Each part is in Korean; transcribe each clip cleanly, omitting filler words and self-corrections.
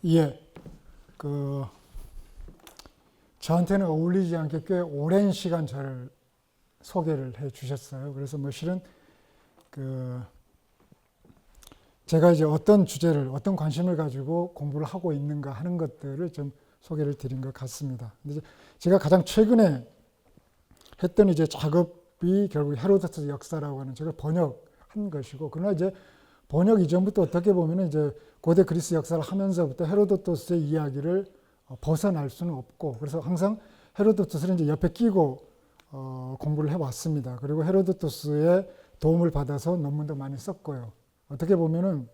예, 그 저한테는 어울리지 않게 꽤 오랜 시간 저를 소개를 해 주셨어요. 그래서 뭐 실은 그 제가 이제 어떤 주제를, 어떤 관심을 가지고 공부를 하고 있는가 하는 것들을 좀 소개를 드린 것 같습니다. 근데 제가 가장 최근에 했던 이제 작업이 결국 헤로도토스 역사라고 하는 책을 번역한 것이고, 그러나 이제 번역 이전부터 어떻게 보면 이제 고대 그리스 역사를 하면서부터 헤로도토스의 이야기를 벗어날 수는 없고, 그래서 항상 헤로도토스를 이제 옆에 끼고 공부를 해왔습니다. 그리고 헤로도토스의 도움을 받아서 논문도 많이 썼고요. 어떻게 보면은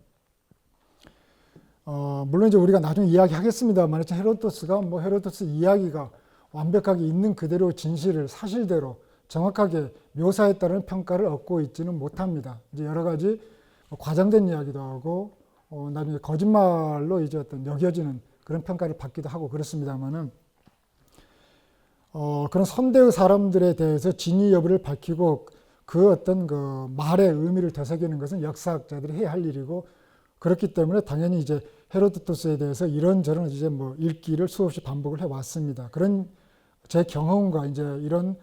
물론 이제 우리가 나중에 이야기하겠습니다만, 헤로도토스가 뭐 헤로도토스 이야기가 완벽하게 있는 그대로 진실을 사실대로 정확하게 묘사했다는 평가를 얻고 있지는 못합니다. 이제 여러 가지 과장된 이야기도 하고 나중에 거짓말로 이제 어떤 여겨지는 그런 평가를 받기도 하고 그렇습니다만은 그런 선대의 사람들에 대해서 진위 여부를 밝히고 그 어떤 그 말의 의미를 되새기는 것은 역사학자들이 해야 할 일이고, 그렇기 때문에 당연히 이제 헤로도토스에 대해서 이런저런 이제 뭐 읽기를 수없이 반복을 해왔습니다. 그런 제 경험과 이제 이런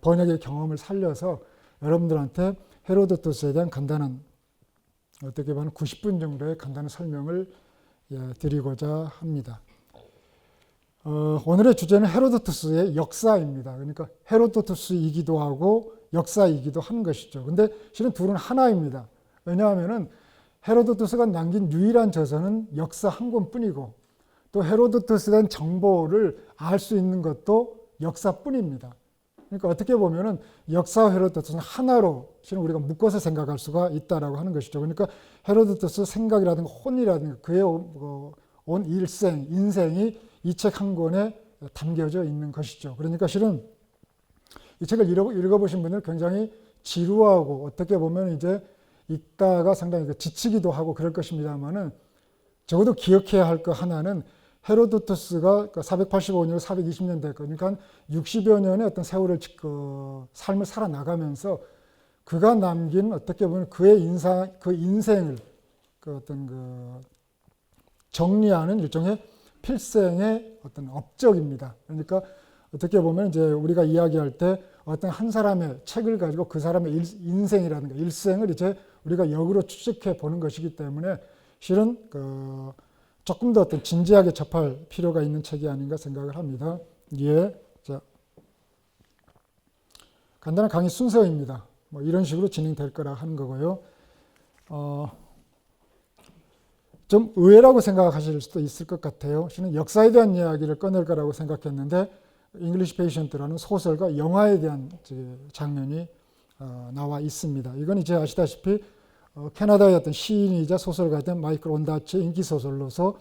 번역의 경험을 살려서 여러분들한테 헤로도토스에 대한 간단한, 어떻게 보면 90분 정도의 간단한 설명을 드리고자 합니다. 오늘의 주제는 헤로도토스의 역사입니다. 그러니까 헤로도토스이기도 하고 역사이기도 하는 것이죠. 근데 실은 둘은 하나입니다. 왜냐하면은 헤로도토스가 남긴 유일한 저서는 역사 한 권뿐이고, 또 헤로도토스에 대한 정보를 알 수 있는 것도 역사뿐입니다. 그러니까 어떻게 보면은 역사와 헤로도토스는 하나로 실은 우리가 묶어서 생각할 수가 있다라고 하는 것이죠. 그러니까 헤로도토스 생각이라든가 혼이라든가 그의 온 일생, 인생이 이 책 한 권에 담겨져 있는 것이죠. 그러니까 실은 이 책을 읽어보신 분들 굉장히 지루하고 어떻게 보면 이제 읽다가 상당히 지치기도 하고 그럴 것입니다만은, 적어도 기억해야 할 거 하나는 헤로도토스가 485년, 420년대, 그러니까 60여 년의 어떤 세월을 삶을 살아나가면서 그가 남긴 어떻게 보면 그의 그 인생을 정리하는 일종의 필생의 어떤 업적입니다. 그러니까 어떻게 보면 이제 우리가 이야기할 때 어떤 한 사람의 책을 가지고 그 사람의 인생이라든가 일생을 이제 우리가 역으로 추측해 보는 것이기 때문에 실은 조금 더 어떤 진지하게 접할 필요가 있는 책이 아닌가 생각을 합니다. 예, 자, 간단한 강의 순서입니다. 뭐 이런 식으로 진행될 거라 하는 거고요. 좀 의외라고 생각하실 수도 있을 것 같아요. 저는 역사에 대한 이야기를 꺼낼 거라고 생각했는데 잉글리시 페이션트라는 소설과 영화에 대한 장면이 나와 있습니다. 이건 이제 아시다시피 캐나다의 어떤 시인이자 소설가된 마이클 온다치의 인기 소설로서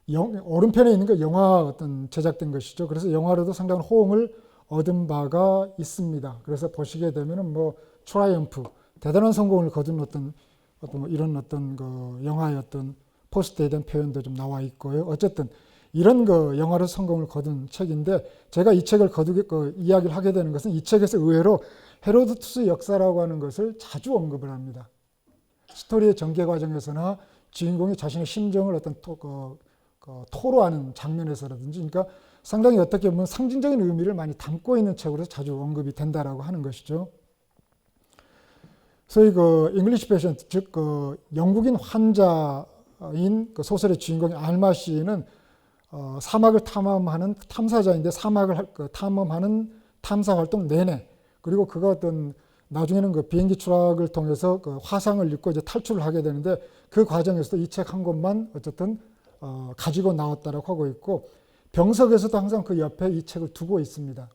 오른편에 있는 게 영화 어떤 제작된 것이죠. 그래서 영화로도 상당한 호응을 얻은 바가 있습니다. 그래서 보시게 되면은 뭐 트라이엄프, 대단한 성공을 거둔 어떤 이런 어떤 그 영화의 어떤 포스트에 대한 표현도 좀 나와 있고요. 어쨌든 이런 그 영화로 성공을 거둔 책인데, 제가 이 책을 이야기를 하게 되는 것은 이 책에서 의외로 헤로도토스 역사라고 하는 것을 자주 언급을 합니다. 스토리의 전개 과정에서나 주인공이 자신의 심정을 어떤 토로하는 장면에서라든지, 그러니까 상당히 어떻게 보면 상징적인 의미를 많이 담고 있는 책으로 자주 언급이 된다라고 하는 것이죠. 소위 잉글리시 페이션트, 즉 영국인 환자인 소설의 주인공인 알마 씨는 사막을 탐험하는 탐사자인데 사막을 탐험하는 탐사 활동 내내, 그리고 그가 어떤 나중에는 비행기 추락을 통해서 화상을 입고 이제 탈출을 하게 되는데, 그 과정에서도 이 책 한 권만 어쨌든 가지고 나왔다라고 하고 있고, 병석에서도 항상 그 옆에 이 책을 두고 있습니다.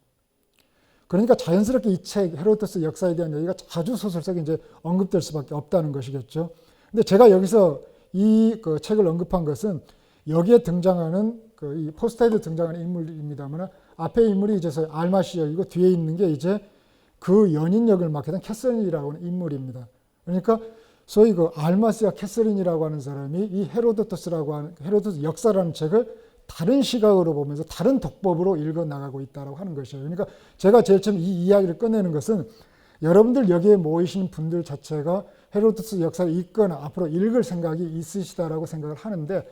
그러니까 자연스럽게 이 책 헤로도토스 역사에 대한 얘기가 자주 소설 속에 이제 언급될 수밖에 없다는 것이겠죠. 근데 제가 여기서 이 책을 언급한 것은 여기에 등장하는 이 포스터에도 등장하는 인물입니다만, 앞에 인물이 이제 알마 씨 역이고 뒤에 있는 게 이제 그 연인 역을 맡게 된 캐서린이라고 하는 인물입니다. 그러니까 소위 알마 씨와 캐서린이라고 하는 사람이 이 헤로도토스라고 하는 헤로도토스 역사라는 책을 다른 시각으로 보면서 다른 독법으로 읽어 나가고 있다고 하는 것이에요. 그러니까 제가 제일 처음 이 이야기를 꺼내는 것은 여러분들 여기에 모이신 분들 자체가 헤로도토스 역사를 읽거나 앞으로 읽을 생각이 있으시다라고 생각을 하는데,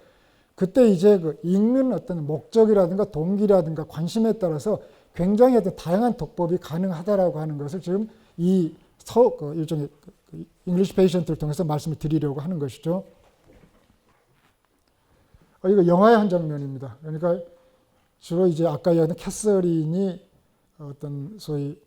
그때 이제 그 읽는 어떤 목적이라든가 동기라든가 관심에 따라서 굉장히 어떤 다양한 독법이 가능하다라고 하는 것을 지금 이 일종의 잉글리시 페이션트를 통해서 말씀을 드리려고 하는 것이죠. 이거 영화의 한 장면입니다. 그러니까 주로 이제 아까 얘기한 캐서린이 어떤 소위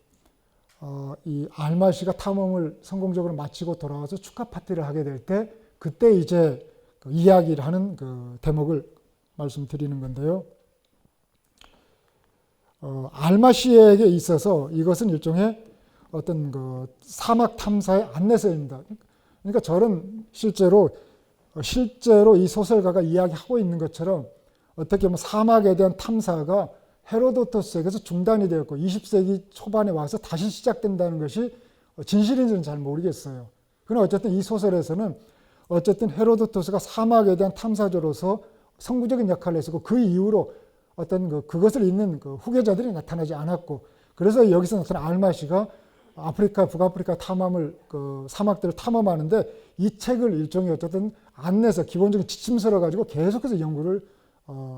이 알마시가 탐험을 성공적으로 마치고 돌아와서 축하 파티를 하게 될 때, 그때 이제 그 이야기를 하는 그 대목을 말씀드리는 건데요. 알마시에게 있어서 이것은 일종의 어떤 그 사막 탐사의 안내서입니다. 그러니까 저는 실제로 이 소설가가 이야기하고 있는 것처럼 어떻게 보면 사막에 대한 탐사가 헤로도토스에게서 중단이 되었고 20세기 초반에 와서 다시 시작된다는 것이 진실인지는 잘 모르겠어요. 그러나 어쨌든 이 소설에서는 어쨌든 헤로도토스가 사막에 대한 탐사자로서 선구적인 역할을 했었고, 그 이후로 어떤 그것을 읽는 그 후계자들이 나타나지 않았고, 그래서 여기서 나타난 알마시가 아프리카, 북아프리카 탐험을 그 사막들을 탐험하는데 이 책을 일종의 어쨌든 안내서 기본적인 지침서를 가지고 계속해서 연구를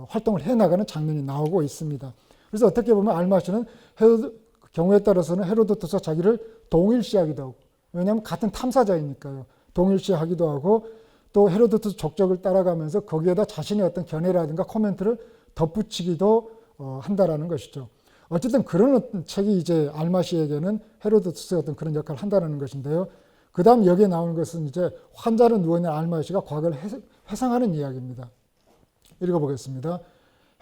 활동을 해나가는 장면이 나오고 있습니다. 그래서 어떻게 보면 알마시는 경우에 따라서는 헤로도토스와 자기를 동일시하기도 하고, 왜냐하면 같은 탐사자이니까요. 동일시하기도 하고, 또 헤로도토스 족적을 따라가면서 거기에다 자신의 어떤 견해라든가 코멘트를 덧붙이기도 한다라는 것이죠. 어쨌든 그런 어떤 책이 이제 알마시에게는 헤로도토스의 어떤 그런 역할을 한다는 것인데요. 그 다음 여기에 나오는 것은 이제 환자로 누워있는 알마시가 과거를 회상하는 이야기입니다. 읽어보겠습니다.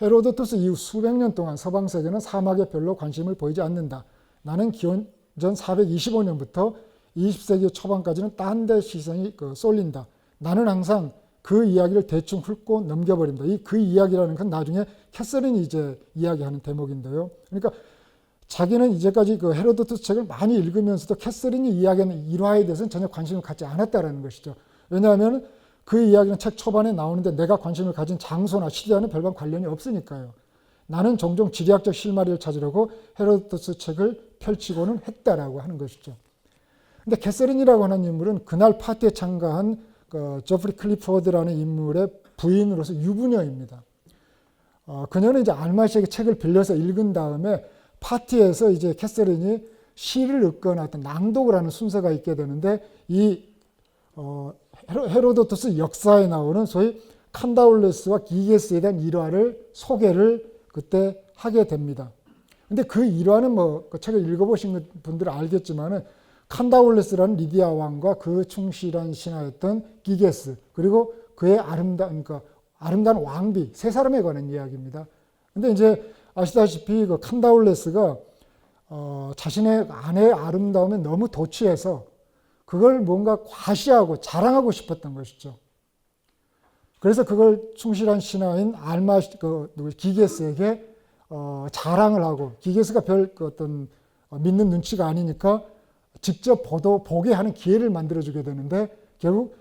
헤로도토스 이후 수백 년 동안 서방 세계는 사막에 별로 관심을 보이지 않는다. 나는 기원전 425년부터 20세기 초반까지는 딴 데 시선이 쏠린다. 나는 항상 그 이야기를 대충 훑고 넘겨버린다. 그 이야기라는 건 나중에 캐서린이 이제 이야기하는 대목인데요. 그러니까 자기는 이제까지 그 헤로도토스 책을 많이 읽으면서도 캐서린이 이야기하는 일화에 대해서는 전혀 관심을 갖지 않았다라는 것이죠. 왜냐하면 그 이야기는 책 초반에 나오는데 내가 관심을 가진 장소나 시대와는 별반 관련이 없으니까요. 나는 종종 지리학적 실마리를 찾으려고 헤로도토스 책을 펼치고는 했다라고 하는 것이죠. 근데 캐서린이라고 하는 인물은 그날 파티에 참가한 조프리 클리포드라는 인물의 부인으로서 유부녀입니다. 그녀는 이제 알마시에게 책을 빌려서 읽은 다음에 파티에서 이제 캐서린이 시를 읽거나 어떤 낭독을 하는 순서가 있게 되는데, 이 헤로도토스 역사에 나오는 소위 칸다울레스와 기게스에 대한 일화를 소개를 그때 하게 됩니다. 근데 그 일화는 뭐 그 책을 읽어보신 분들은 알겠지만은 칸다울레스라는 리디아 왕과 그 충실한 신하였던 기게스, 그리고 그의 아름다운 왕비 세 사람에 관한 이야기입니다. 근데 이제 아시다시피 그 칸다울레스가 자신의 아내의 아름다움에 너무 도취해서 그걸 뭔가 과시하고 자랑하고 싶었던 것이죠. 그래서 그걸 충실한 신하인 기게스에게 자랑을 하고, 기게스가 별 어떤 믿는 눈치가 아니니까 직접 보게 하는 기회를 만들어주게 되는데, 결국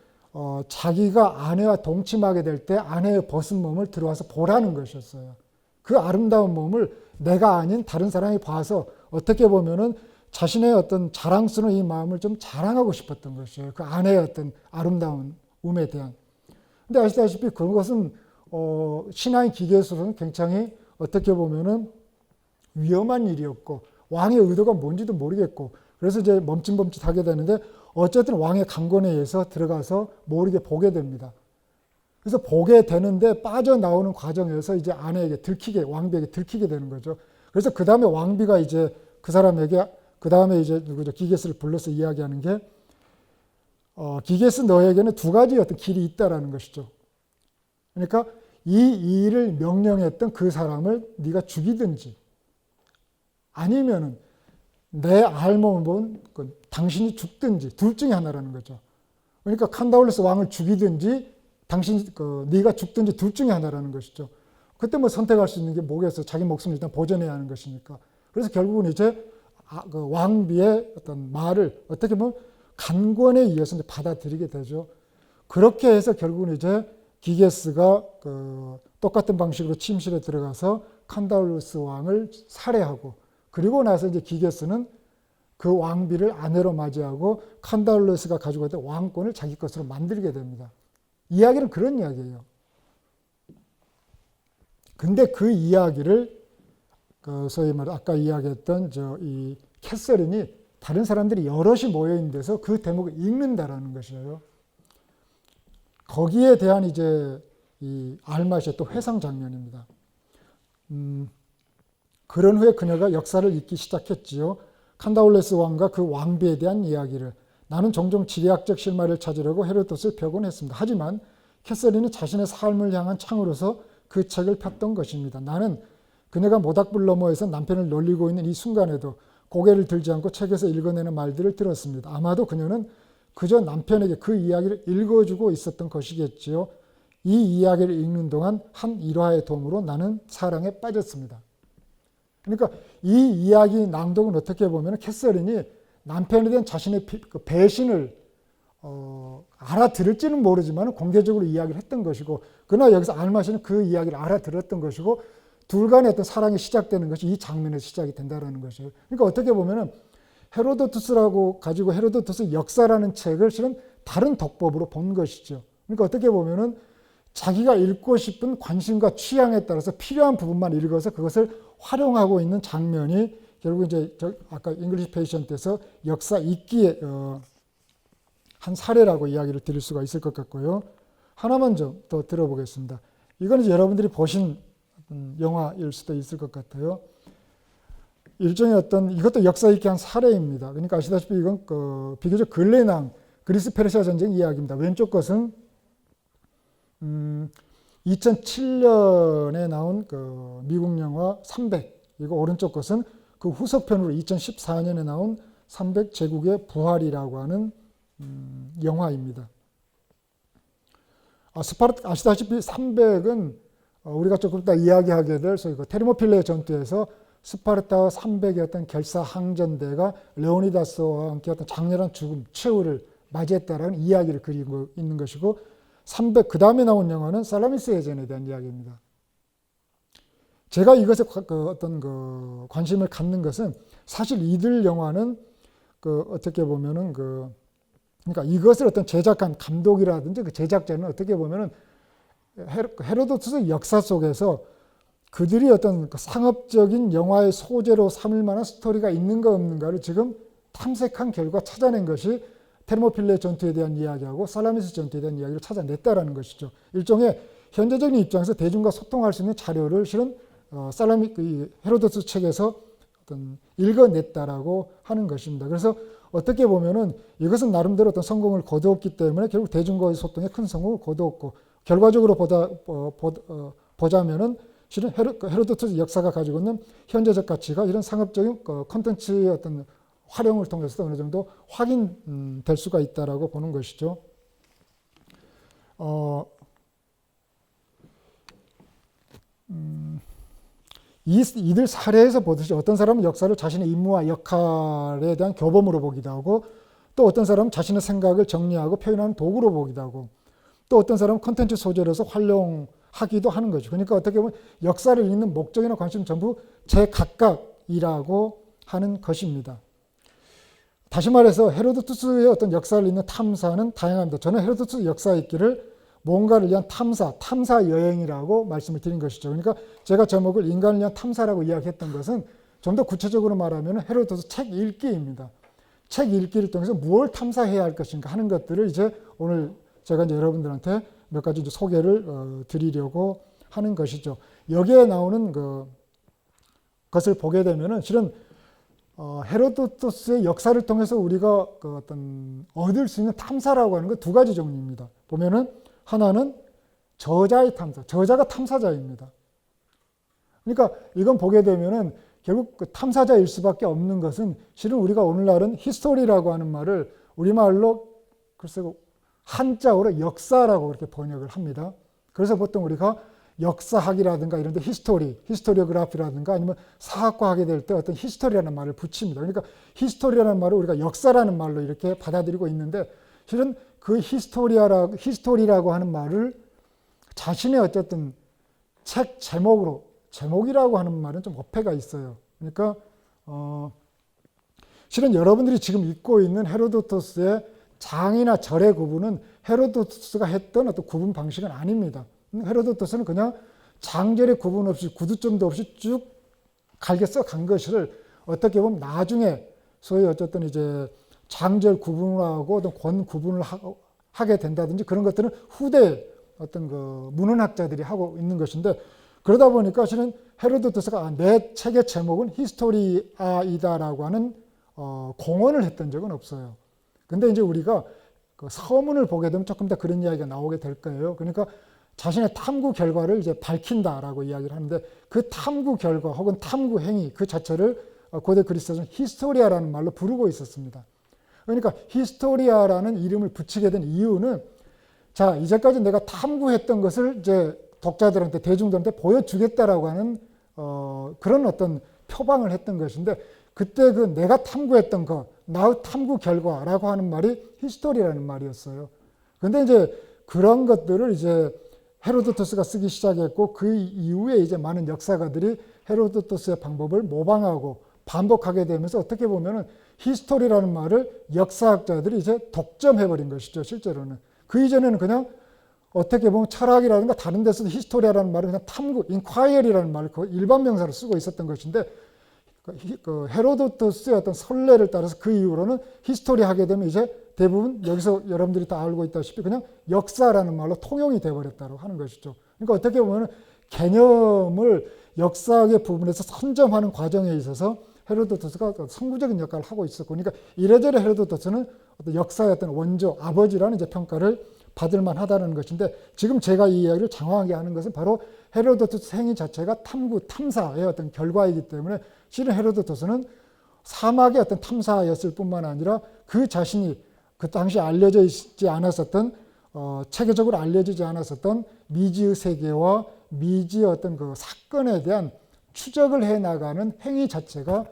자기가 아내와 동침하게 될 때 아내의 벗은 몸을 들어와서 보라는 것이었어요. 그 아름다운 몸을 내가 아닌 다른 사람이 봐서 어떻게 보면은 자신의 어떤 자랑스러운 이 마음을 좀 자랑하고 싶었던 것이에요. 그 아내의 어떤 아름다운 몸에 대한. 근데 아시다시피 그것은 신하인 기계에서는 굉장히 어떻게 보면은 위험한 일이었고, 왕의 의도가 뭔지도 모르겠고, 그래서 이제 멈칫멈칫하게 되는데, 어쨌든 왕의 강권에 의해서 들어가서 모르게 보게 됩니다. 그래서 보게 되는데 빠져나오는 과정에서 이제 아내에게 왕비에게 들키게 되는 거죠. 그래서 그 다음에 왕비가 이제 그 사람에게, 그 다음에 이제 기게스를 불러서 이야기하는 게, 기게스 너에게는 두 가지 어떤 길이 있다라는 것이죠. 그러니까 이 일을 명령했던 그 사람을 네가 죽이든지, 아니면은 내 알몸은 당신이 죽든지, 둘 중에 하나라는 거죠. 그러니까 칸다울레스 왕을 죽이든지 네가 죽든지 둘 중에 하나라는 것이죠. 그때 뭐 선택할 수 있는 게 뭐겠어요? 자기 목숨을 일단 보존해야 하는 것이니까. 그래서 결국은 이제 그 왕비의 어떤 말을 어떻게 보면 간권에 의해서 이제 받아들이게 되죠. 그렇게 해서 결국은 이제 기게스가 똑같은 방식으로 침실에 들어가서 칸다울레스 왕을 살해하고, 그리고 나서 이제 기게스는 그 왕비를 아내로 맞이하고 칸달로스가 가지고 있던 왕권을 자기 것으로 만들게 됩니다. 이야기는 그런 이야기예요. 근데 그 이야기를 소위 말해 아까 이야기했던 이 캐서린이 다른 사람들이 여럿이 모여 있는 데서 그 대목을 읽는다라는 것이에요. 거기에 대한 이제 이 알맛이 또 회상 장면입니다. 그런 후에 그녀가 역사를 읽기 시작했지요. 칸다울레스 왕과 그 왕비에 대한 이야기를. 나는 종종 지리학적 실마리를 찾으려고 헤로도스를 펴곤 했습니다. 하지만 캐서린은 자신의 삶을 향한 창으로서 그 책을 폈던 것입니다. 나는 그녀가 모닥불 너머에서 남편을 놀리고 있는 이 순간에도 고개를 들지 않고 책에서 읽어내는 말들을 들었습니다. 아마도 그녀는 그저 남편에게 그 이야기를 읽어주고 있었던 것이겠지요. 이 이야기를 읽는 동안 한 일화의 도움으로 나는 사랑에 빠졌습니다. 그러니까 이 이야기 낭독은 어떻게 보면 캐서린이 남편에 대한 자신의 배신을 알아들을지는 모르지만 공개적으로 이야기를 했던 것이고, 그러나 여기서 알마시는 그 이야기를 알아들었던 것이고, 둘 간의 어떤 사랑이 시작되는 것이 이 장면에서 시작이 된다는 것이에요. 그러니까 어떻게 보면 헤로도투스라고 가지고 헤로도투스 역사라는 책을 실은 다른 독법으로 본 것이죠. 그러니까 어떻게 보면은 자기가 읽고 싶은 관심과 취향에 따라서 필요한 부분만 읽어서 그것을 활용하고 있는 장면이 결국 이제 아까 잉글리시 페이션트에서 역사 읽기의 한 사례라고 이야기를 드릴 수가 있을 것 같고요. 하나만 좀 더 들어보겠습니다. 이거는 여러분들이 보신 영화일 수도 있을 것 같아요. 일종의 이것도 역사 읽기 한 사례입니다. 그러니까 아시다시피 이건 비교적 근래 난 그리스 페르시아 전쟁 이야기입니다. 왼쪽 것은 2007년에 나온 미국 영화 300, 이거 오른쪽 것은 그 후속편으로 2014년에 나온 300 제국의 부활이라고 하는 영화입니다. 아시다시피 300은 우리가 조금 이따 이야기하게 될 테르모필레 전투에서 스파르타와 300의 어떤 결사 항전대가 레오니다스와 함께 어떤 장렬한 죽음, 최후를 맞이했다라는 이야기를 그리고 있는 것이고, 300, 그 다음에 나온 영화는 살라미스 해전에 대한 이야기입니다. 제가 이것에 어떤 관심을 갖는 것은 사실 이들 영화는 어떻게 보면은 그러니까 이것을 어떤 제작한 감독이라든지 그 제작자는 어떻게 보면은 헤로도투스 역사 속에서 그들이 어떤 상업적인 영화의 소재로 삼을 만한 스토리가 있는가 없는가를 지금 탐색한 결과 찾아낸 것이 테르모필레 전투에 대한 이야기하고 살라미스 전투에 대한 이야기를 찾아냈다라는 것이죠. 일종의 현재적인 입장에서 대중과 소통할 수 있는 자료를 실은 헤로도투스 책에서 어떤 읽어냈다라고 하는 것입니다. 그래서 어떻게 보면은 이것은 나름대로 어떤 성공을 거두었기 때문에 결국 대중과의 소통에 큰 성공을 거두었고, 결과적으로 보자면은 실은 헤로도투스 역사가 가지고 있는 현재적 가치가 이런 상업적인 콘텐츠의 어떤 활용을 통해서 어느 정도 확인될 수가 있다라고 보는 것이죠. 이들 사례에서 보듯이 어떤 사람은 역사를 자신의 임무와 역할에 대한 교범으로 보기도 하고, 또 어떤 사람은 자신의 생각을 정리하고 표현하는 도구로 보기도 하고, 또 어떤 사람은 콘텐츠 소재로서 활용하기도 하는 거죠. 그러니까 어떻게 보면 역사를 읽는 목적이나 관심은 전부 제각각이라고 하는 것입니다. 다시 말해서 헤로도투스의 어떤 역사를 읽는 탐사는 다양합니다. 저는 헤로도투스 역사 읽기를 뭔가를 위한 탐사 여행이라고 말씀을 드린 것이죠. 그러니까 제가 제목을 인간을 위한 탐사라고 이야기했던 것은 좀 더 구체적으로 말하면 헤로도투스 책 읽기입니다. 책 읽기를 통해서 무엇을 탐사해야 할 것인가 하는 것들을 이제 오늘 제가 이제 여러분들한테 몇 가지 이제 소개를 드리려고 하는 것이죠. 여기에 나오는 것을 보게 되면은 실은 헤로도투스의 역사를 통해서 우리가 어떤 얻을 수 있는 탐사라고 하는 건 두 가지 종류입니다. 보면은 하나는 저자의 탐사, 저자가 탐사자입니다. 그러니까 이건 보게 되면은 결국 탐사자일 수밖에 없는 것은 실은 우리가 오늘날은 히스토리라고 하는 말을 우리말로 글쎄 한자어로 역사라고 그렇게 번역을 합니다. 그래서 보통 우리가 역사학이라든가 이런 데 히스토리오그래피라든가 아니면 사학과 하게 될 때 어떤 히스토리라는 말을 붙입니다. 그러니까 히스토리라는 말을 우리가 역사라는 말로 이렇게 받아들이고 있는데, 실은 그 히스토리라고 하는 말을 자신의 어쨌든 책 제목이라고 하는 말은 좀 어폐가 있어요. 그러니까 실은 여러분들이 지금 읽고 있는 헤로도토스의 장이나 절의 구분은 헤로도토스가 했던 어떤 구분 방식은 아닙니다. 헤로도토스는 그냥 장절의 구분 없이 구두점도 없이 쭉 갈게 써간 것을 어떻게 보면 나중에 소위 어쨌든 이제 장절 구분하고 어떤 권 구분을 하게 된다든지 그런 것들은 후대 어떤 그 문헌학자들이 하고 있는 것인데, 그러다 보니까 실은 헤로도토스가 내 책의 제목은 히스토리아이다라고 하는 공언을 했던 적은 없어요. 근데 이제 우리가 그 서문을 보게 되면 조금 더 그런 이야기가 나오게 될 거예요. 그러니까 자신의 탐구 결과를 이제 밝힌다라고 이야기를 하는데, 그 탐구 결과 혹은 탐구 행위 그 자체를 고대 그리스어는 히스토리아라는 말로 부르고 있었습니다. 그러니까 히스토리아라는 이름을 붙이게 된 이유는, 자, 이제까지 내가 탐구했던 것을 이제 독자들한테, 대중들한테 보여주겠다라고 하는 그런 어떤 표방을 했던 것인데, 그때 그 내가 탐구했던 것, 나의 탐구 결과라고 하는 말이 히스토리라는 말이었어요. 근데 이제 그런 것들을 이제 헤로도토스가 쓰기 시작했고, 그 이후에 이제 많은 역사가들이 헤로도토스의 방법을 모방하고 반복하게 되면서 어떻게 보면은 히스토리라는 말을 역사학자들이 이제 독점해버린 것이죠, 실제로는. 그 이전에는 그냥 어떻게 보면 철학이라든가 다른 데서도 히스토리아라는 말을 그냥 탐구, 인콰이어리라는 말을 일반 명사로 쓰고 있었던 것인데, 그 헤로도토스의 어떤 선례를 따라서 그 이후로는 히스토리 하게 되면 이제 대부분 여기서 여러분들이 다 알고 있다시피 그냥 역사라는 말로 통용이 되어버렸다고 하는 것이죠. 그러니까 어떻게 보면 개념을 역사학의 부분에서 선점하는 과정에 있어서 헤로도토스가 선구적인 역할을 하고 있었고, 그러니까 이래저래 헤로도토스는 어떤 역사의 어떤 원조, 아버지라는 이제 평가를 받을 만하다는 것인데, 지금 제가 이 이야기를 장황하게 하는 것은 바로 헤로도토스 행위 자체가 탐구, 탐사의 어떤 결과이기 때문에, 실은 헤로도토스는 사막의 어떤 탐사였을 뿐만 아니라 그 자신이 그 당시 알려져 있지 않았었던, 체계적으로 알려지지 않았었던 미지의 세계와 미지의 어떤 그 사건에 대한 추적을 해 나가는 행위 자체가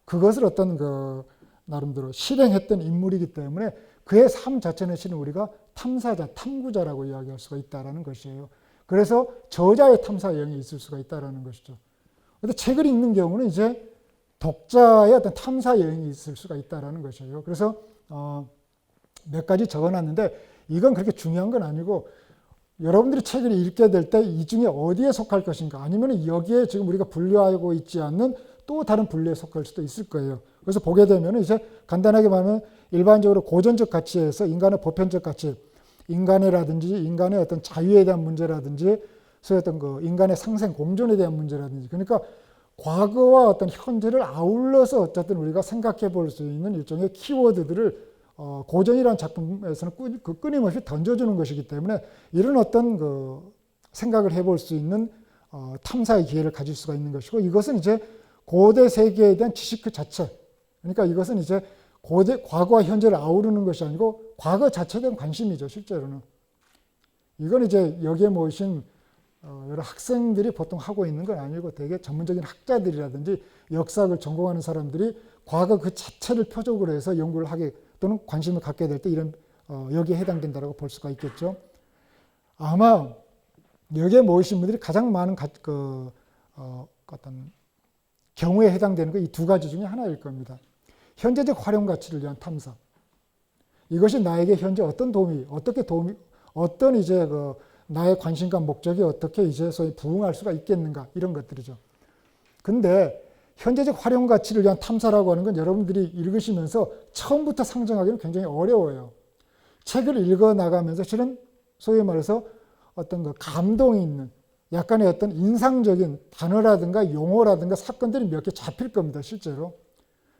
그것을 어떤 그 나름대로 실행했던 인물이기 때문에 그의 삶 자체는 실은 우리가 탐사자, 탐구자라고 이야기할 수가 있다는 것이에요. 그래서 저자의 탐사 여행이 있을 수가 있다는 것이죠. 그런데 책을 읽는 경우는 이제 독자의 어떤 탐사 여행이 있을 수가 있다는 것이에요. 그래서 몇 가지 적어놨는데 이건 그렇게 중요한 건 아니고, 여러분들이 책을 읽게 될 때 이 중에 어디에 속할 것인가, 아니면 여기에 지금 우리가 분류하고 있지 않는 또 다른 분류에 속할 수도 있을 거예요. 그래서 보게 되면 이제 간단하게 말하면 일반적으로 고전적 가치에서 인간의 보편적 가치, 인간애라든지 인간의 어떤 자유에 대한 문제라든지 소위 어떤 그 인간의 상생 공존에 대한 문제라든지, 그러니까 과거와 어떤 현재를 아울러서 어쨌든 우리가 생각해 볼 수 있는 일종의 키워드들을 고전이라는 작품에서는 끊임없이 던져주는 것이기 때문에 이런 어떤 그 생각을 해볼 수 있는 탐사의 기회를 가질 수가 있는 것이고, 이것은 이제 고대 세계에 대한 지식 그 자체, 그러니까 이것은 이제 과거와 현재를 아우르는 것이 아니고 과거 자체에 대한 관심이죠, 실제로는. 이건 이제 여기에 모이신 여러 학생들이 보통 하고 있는 건 아니고 되게 전문적인 학자들이라든지 역사학을 전공하는 사람들이 과거 그 자체를 표적으로 해서 연구를 하게 또는 관심을 갖게 될 때 이런 여기에 해당된다고 볼 수가 있겠죠. 아마 여기에 모이신 분들이 가장 많은 어떤 경우에 해당되는 거 이 두 가지 중에 하나일 겁니다. 현재적 활용 가치를 위한 탐사. 이것이 나에게 현재 어떤 도움이, 어떤 이제 나의 관심과 목적이 어떻게 이제 소위 부응할 수가 있겠는가, 이런 것들이죠. 근데 현재적 활용 가치를 위한 탐사라고 하는 건 여러분들이 읽으시면서 처음부터 상정하기는 굉장히 어려워요. 책을 읽어 나가면서 실은 소위 말해서 어떤 그 감동이 있는 약간의 어떤 인상적인 단어라든가 용어라든가 사건들이 몇 개 잡힐 겁니다, 실제로.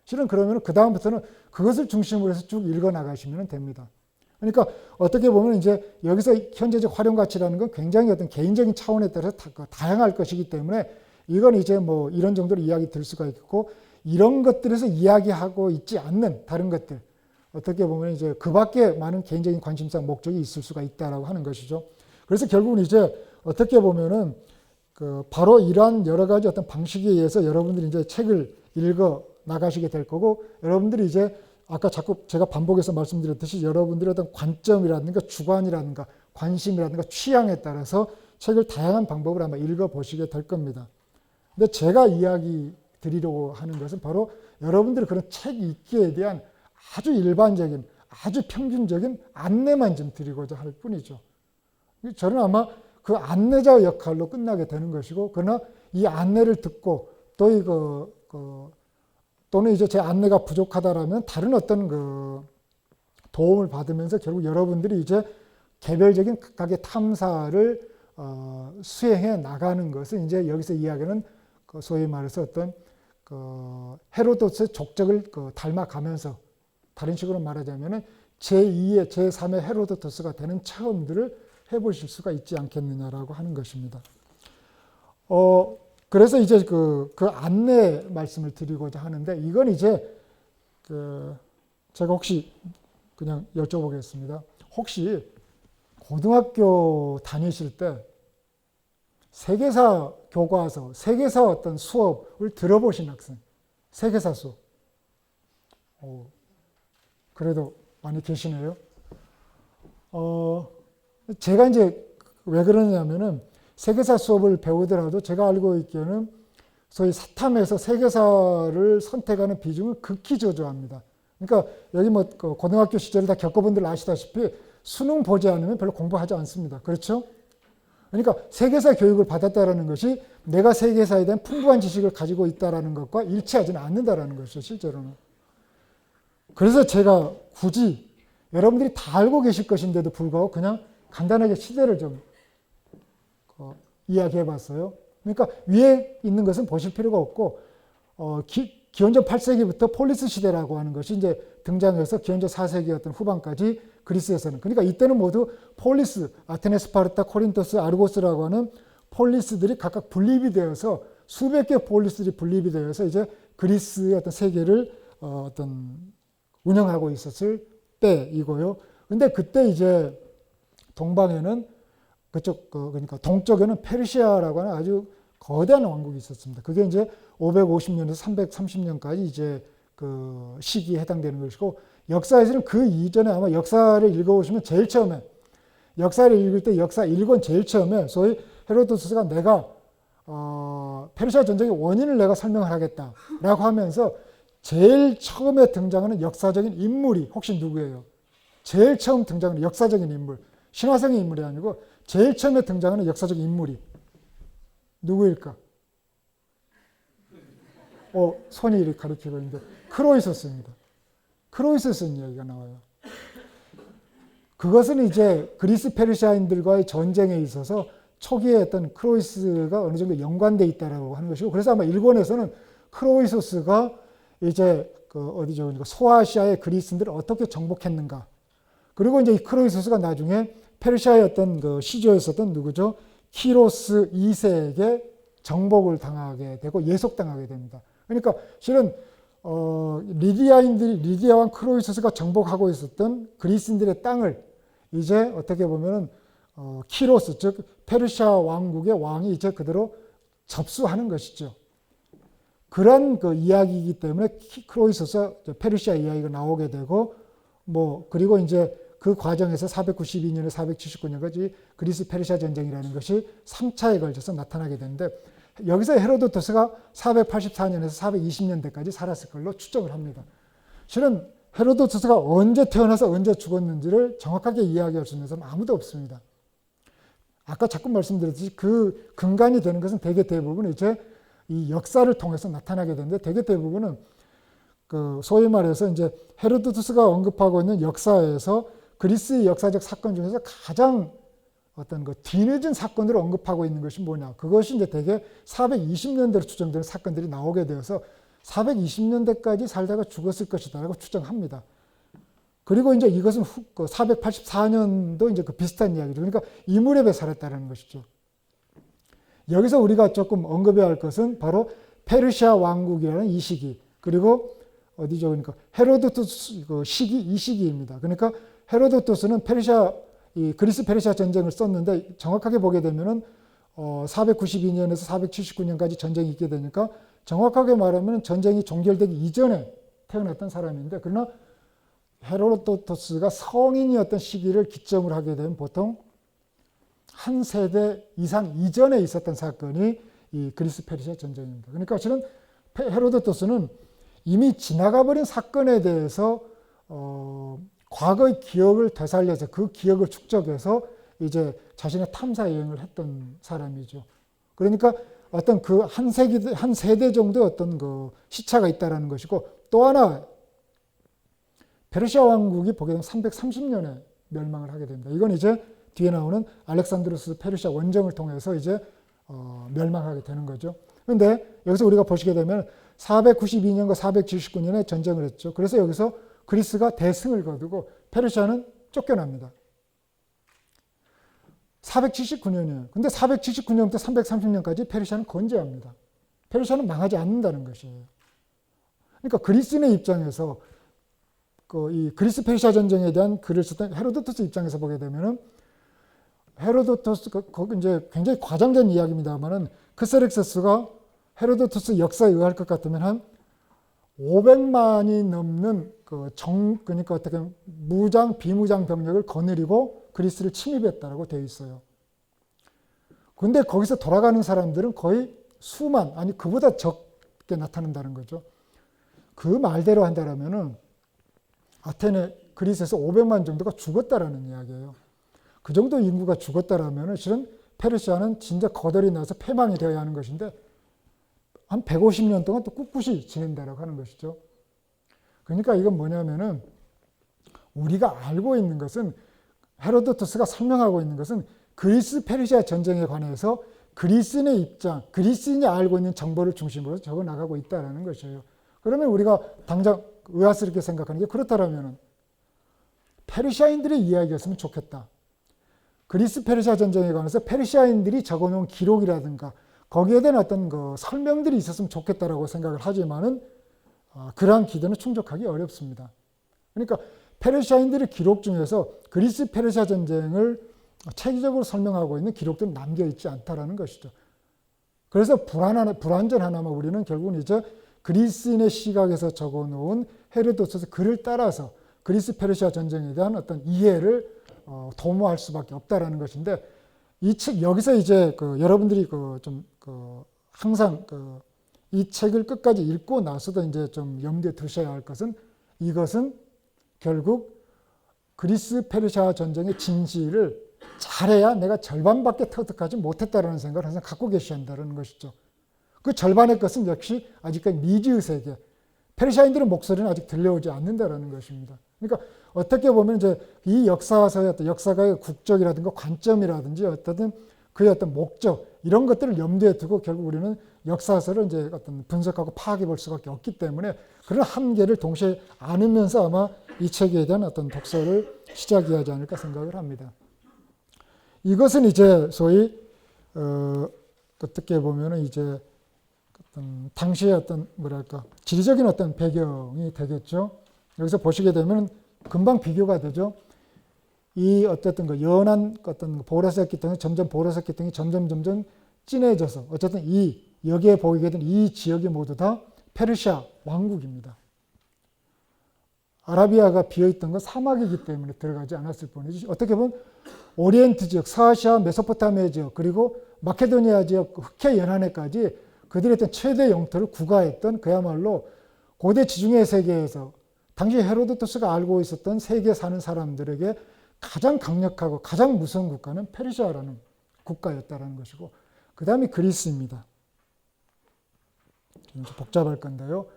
실은 그러면 그 다음부터는 그것을 중심으로 해서 쭉 읽어 나가시면 됩니다. 그러니까 어떻게 보면 이제 여기서 현재적 활용 가치라는 건 굉장히 어떤 개인적인 차원에 따라서 다양할 것이기 때문에 이건 이제 뭐 이런 정도로 이야기 들 수가 있고, 이런 것들에서 이야기하고 있지 않는 다른 것들, 어떻게 보면 이제 그 밖에 많은 개인적인 관심사, 목적이 있을 수가 있다라고 하는 것이죠. 그래서 결국은 이제 어떻게 보면은 바로 이러한 여러 가지 어떤 방식에 의해서 여러분들이 이제 책을 읽어 나가시게 될 거고, 여러분들이 이제 아까 자꾸 제가 반복해서 말씀드렸듯이 여러분들의 어떤 관점이라든가 주관이라든가 관심이라든가 취향에 따라서 책을 다양한 방법을 아마 읽어 보시게 될 겁니다. 근데 제가 이야기 드리려고 하는 것은 바로 여러분들이 그런 책 읽기에 대한 아주 일반적인, 아주 평균적인 안내만 좀 드리고자 할 뿐이죠. 저는 아마 그 안내자 역할로 끝나게 되는 것이고, 그러나 이 안내를 듣고 또 또는 이제 제 안내가 부족하다라면 다른 어떤 도움을 받으면서 결국 여러분들이 이제 개별적인 각각의 탐사를 수행해 나가는 것은 이제 여기서 이야기하는 소위 말해서 어떤 헤로도트의 족적을 닮아가면서, 다른 식으로 말하자면은 제2의 제3의 헤로도토스가 되는 체험들을 해보실 수가 있지 않겠느냐라고 하는 것입니다. 그래서 이제 그 안내 말씀을 드리고자 하는데, 이건 이제 제가 혹시 그냥 여쭤보겠습니다. 혹시 고등학교 다니실 때 세계사 교과서, 세계사 어떤 수업을 들어보신 학생, 세계사 수업. 그래도 많이 계시네요. 제가 이제 왜 그러냐면은 세계사 수업을 배우더라도 제가 알고 있기에는 소위 사탐에서 세계사를 선택하는 비중을 극히 저조합니다. 그러니까 여기 뭐 고등학교 시절을 다 겪어본들 아시다시피 수능 보지 않으면 별로 공부하지 않습니다. 그렇죠? 그러니까 세계사 교육을 받았다라는 것이 내가 세계사에 대한 풍부한 지식을 가지고 있다라는 것과 일치하지는 않는다라는 것이죠, 실제로는. 그래서 제가 굳이 여러분들이 다 알고 계실 것인데도 불구하고 그냥 간단하게 시대를 좀 이야기해 봤어요. 그러니까 위에 있는 것은 보실 필요가 없고, 기원전 8세기부터 폴리스 시대라고 하는 것이 이제 등장해서 기원전 4세기 어떤 후반까지 그리스에서는, 그러니까 이때는 모두 폴리스, 아테네, 스파르타, 코린토스, 아르고스라고 하는 폴리스들이 각각 분립이 되어서 수백 개의 폴리스들이 분립이 되어서 이제 그리스의 어떤 세계를 운영하고 있었을 때이고요. 근데 그때 이제 동방에는 그러니까 동쪽에는 페르시아라고 하는 아주 거대한 왕국이 있었습니다. 그게 이제 550년에서 330년까지 이제 그 시기에 해당되는 것이고, 역사에서는 그 이전에 아마 역사를 읽어보시면 제일 처음에, 역사를 읽을 때 역사 1권 제일 처음에 소위 헤로도토스가 내가 페르시아 전쟁의 원인을 내가 설명을 하겠다라고 하면서 제일 처음에 등장하는 역사적인 인물이 혹시 누구예요? 제일 처음 등장하는 역사적인 인물, 신화성의 인물이 아니고 제일 처음에 등장하는 역사적 인물이 누구일까? 손이 이렇게 가리키고 있는데 크로이소스입니다. 크로이소스 이야기가 나와요. 그것은 이제 그리스 페르시아인들과의 전쟁에 있어서 초기에 어떤 크로이소스가 어느 정도 연관되어 있다라고 하는 것이고, 그래서 아마 일본에서는 크로이소스가 이제 소아시아의 그리스인들을 어떻게 정복했는가, 그리고 이제 이 크로이소스가 나중에 페르시아의 어떤 시조였었던 누구죠? 키로스 2세에게 정복을 당하게 되고 예속당하게 됩니다. 그러니까 실은 리디아와 크로이소스가 정복하고 있었던 그리스인들의 땅을 이제 어떻게 보면은 키로스, 즉 페르시아 왕국의 왕이 이제 그대로 접수하는 것이죠. 그런 이야기이기 때문에 크로이소스 페르시아 이야기가 나오게 되고, 그리고 이제 그 과정에서 492년에서 479년까지 그리스 페르시아 전쟁이라는 것이 3차에 걸쳐서 나타나게 되는데, 여기서 헤로도토스가 484년에서 420년대까지 살았을 걸로 추정을 합니다. 실은 헤로도토스가 언제 태어나서 언제 죽었는지를 정확하게 이야기할 수 있는 사람은 아무도 없습니다. 아까 자꾸 말씀드렸듯이 그 근간이 되는 것은 대부분 이제 이 역사를 통해서 나타나게 되는데, 대부분은 소위 말해서 이제 헤로도토스가 언급하고 있는 역사에서 그리스의 역사적 사건 중에서 가장 어떤 뒤늦은 사건들을 언급하고 있는 것이 뭐냐. 그것이 이제 대개 420년대로 추정되는 사건들이 나오게 되어서 420년대까지 살다가 죽었을 것이다라고 추정합니다. 그리고 이제 이것은 484년도 이제 비슷한 이야기죠. 그러니까 이 무렵에 살았다는 것이죠. 여기서 우리가 조금 언급해야 할 것은 바로 페르시아 왕국이라는 이 시기, 그리고 어디죠? 그러니까 헤로도토스 시기, 이 시기입니다. 그러니까 헤로도토스는 그리스 페르시아 전쟁을 썼는데, 정확하게 보게 되면은 492년에서 479년까지 전쟁이 있게 되니까 정확하게 말하면 전쟁이 종결되기 이전에 태어났던 사람인데, 그러나 헤로도토스가 성인이었던 시기를 기점으로 하게 되면 보통 한 세대 이상 이전에 있었던 사건이 이 그리스 페르시아 전쟁입니다. 그러니까 실은 헤로도토스는 이미 지나가 버린 사건에 대해서 과거의 기억을 되살려서 그 기억을 축적해서 이제 자신의 탐사 여행을 했던 사람이죠. 그러니까 어떤 그 한 세대 정도의 어떤 그 시차가 있다라는 것이고, 또 하나 페르시아 왕국이 보게 되면 330년에 멸망을 하게 됩니다. 이건 이제 뒤에 나오는 알렉산드로스 페르시아 원정을 통해서 이제 멸망하게 되는 거죠. 그런데 여기서 우리가 보시게 되면 492년과 479년에 전쟁을 했죠. 그래서 여기서 그리스가 대승을 거두고 페르시아는 쫓겨납니다. 479년이에요. 근데 479년부터 330년까지 페르시아는 건재합니다. 페르시아는 망하지 않는다는 것이에요. 그러니까 그리스인의 입장에서 이 그리스 페르시아 전쟁에 대한 글을 썼던 헤로도토스 입장에서 보게 되면은, 헤로도토스 이제 굉장히 과장된 이야기입니다만은, 크세렉세스가 헤로도토스 역사에 의할 것 같으면 한 500만이 넘는 그러니까 어떻게 무장 비무장 병력을 거느리고 그리스를 침입했다라고 되어 있어요. 근데 거기서 돌아가는 사람들은 거의 수만, 아니 그보다 적게 나타난다는 거죠. 그 말대로 한다면은 아테네 그리스에서 500만 정도가 죽었다라는 이야기예요. 그 정도 인구가 죽었다라면은 실은 페르시아는 진짜 거덜이 나서 패망이 되어야 하는 것인데 한 150년 동안 또 꿋꿋이 지낸다라고 하는 것이죠. 그러니까 이건 뭐냐면은 우리가 알고 있는 것은, 헤로도토스가 설명하고 있는 것은 그리스 페르시아 전쟁에 관해서 그리스인의 입장, 그리스인이 알고 있는 정보를 중심으로 적어 나가고 있다는 것이에요. 그러면 우리가 당장 의아스럽게 생각하는 게, 그렇다면 페르시아인들의 이야기였으면 좋겠다. 그리스 페르시아 전쟁에 관해서 페르시아인들이 적어놓은 기록이라든가 거기에 대한 어떤 설명들이 있었으면 좋겠다라고 생각을 하지만은 그러한 기대는 충족하기 어렵습니다. 그러니까 페르시아인들의 기록 중에서 그리스 페르시아 전쟁을 체계적으로 설명하고 있는 기록들은 남겨 있지 않다라는 것이죠. 그래서 불완전하나마 우리는 결국은 이제 그리스인의 시각에서 적어놓은 헤로도토스 글을 따라서 그리스 페르시아 전쟁에 대한 어떤 이해를 도모할 수밖에 없다라는 것인데, 이 책 여기서 이제 여러분들이 항상 이 책을 끝까지 읽고 나서도 이제 좀 염두에 두셔야 할 것은, 이것은 결국 그리스 페르시아 전쟁의 진실을 잘해야 내가 절반밖에 터득하지 못했다라는 생각을 항상 갖고 계셔야 한다는 것이죠. 그 절반의 것은 역시 아직까지 미지의 세계, 페르시아인들의 목소리는 아직 들려오지 않는다라는 것입니다. 그러니까 어떻게 보면 이제 이 역사서의 어떤 역사가의 국적이라든가 관점이라든지 어떤 그의 어떤 목적, 이런 것들을 염두에 두고 결국 우리는 역사서를 이제 어떤 분석하고 파악해 볼 수밖에 없기 때문에, 그런 한계를 동시에 안으면서 아마 이 책에 대한 어떤 독서를 시작해야 하지 않을까 생각을 합니다. 이것은 이제 소위 어떻게 보면은 이제 어떤 당시의 어떤 지리적인 어떤 배경이 되겠죠. 여기서 보시게 되면 금방 비교가 되죠. 이 어쨌든 연한 어떤 보라색 기둥이 점점 보라색 기둥이 점점 진해져서 어쨌든 여기에 보이게 된 이 지역이 모두 다 페르시아 왕국입니다. 아라비아가 비어있던 건 사막이기 때문에 들어가지 않았을 뿐이지, 어떻게 보면 오리엔트 지역, 서아시아, 메소포타미아 지역, 그리고 마케도니아 지역, 흑해 연안에까지 그들의 어떤 최대 영토를 구가했던, 그야말로 고대 지중해 세계에서 당시 헤로도토스가 알고 있었던 세계에 사는 사람들에게 가장 강력하고 가장 무서운 국가는 페르시아라는 국가였다는 것이고, 그 다음이 그리스입니다. 좀 복잡할 건데요.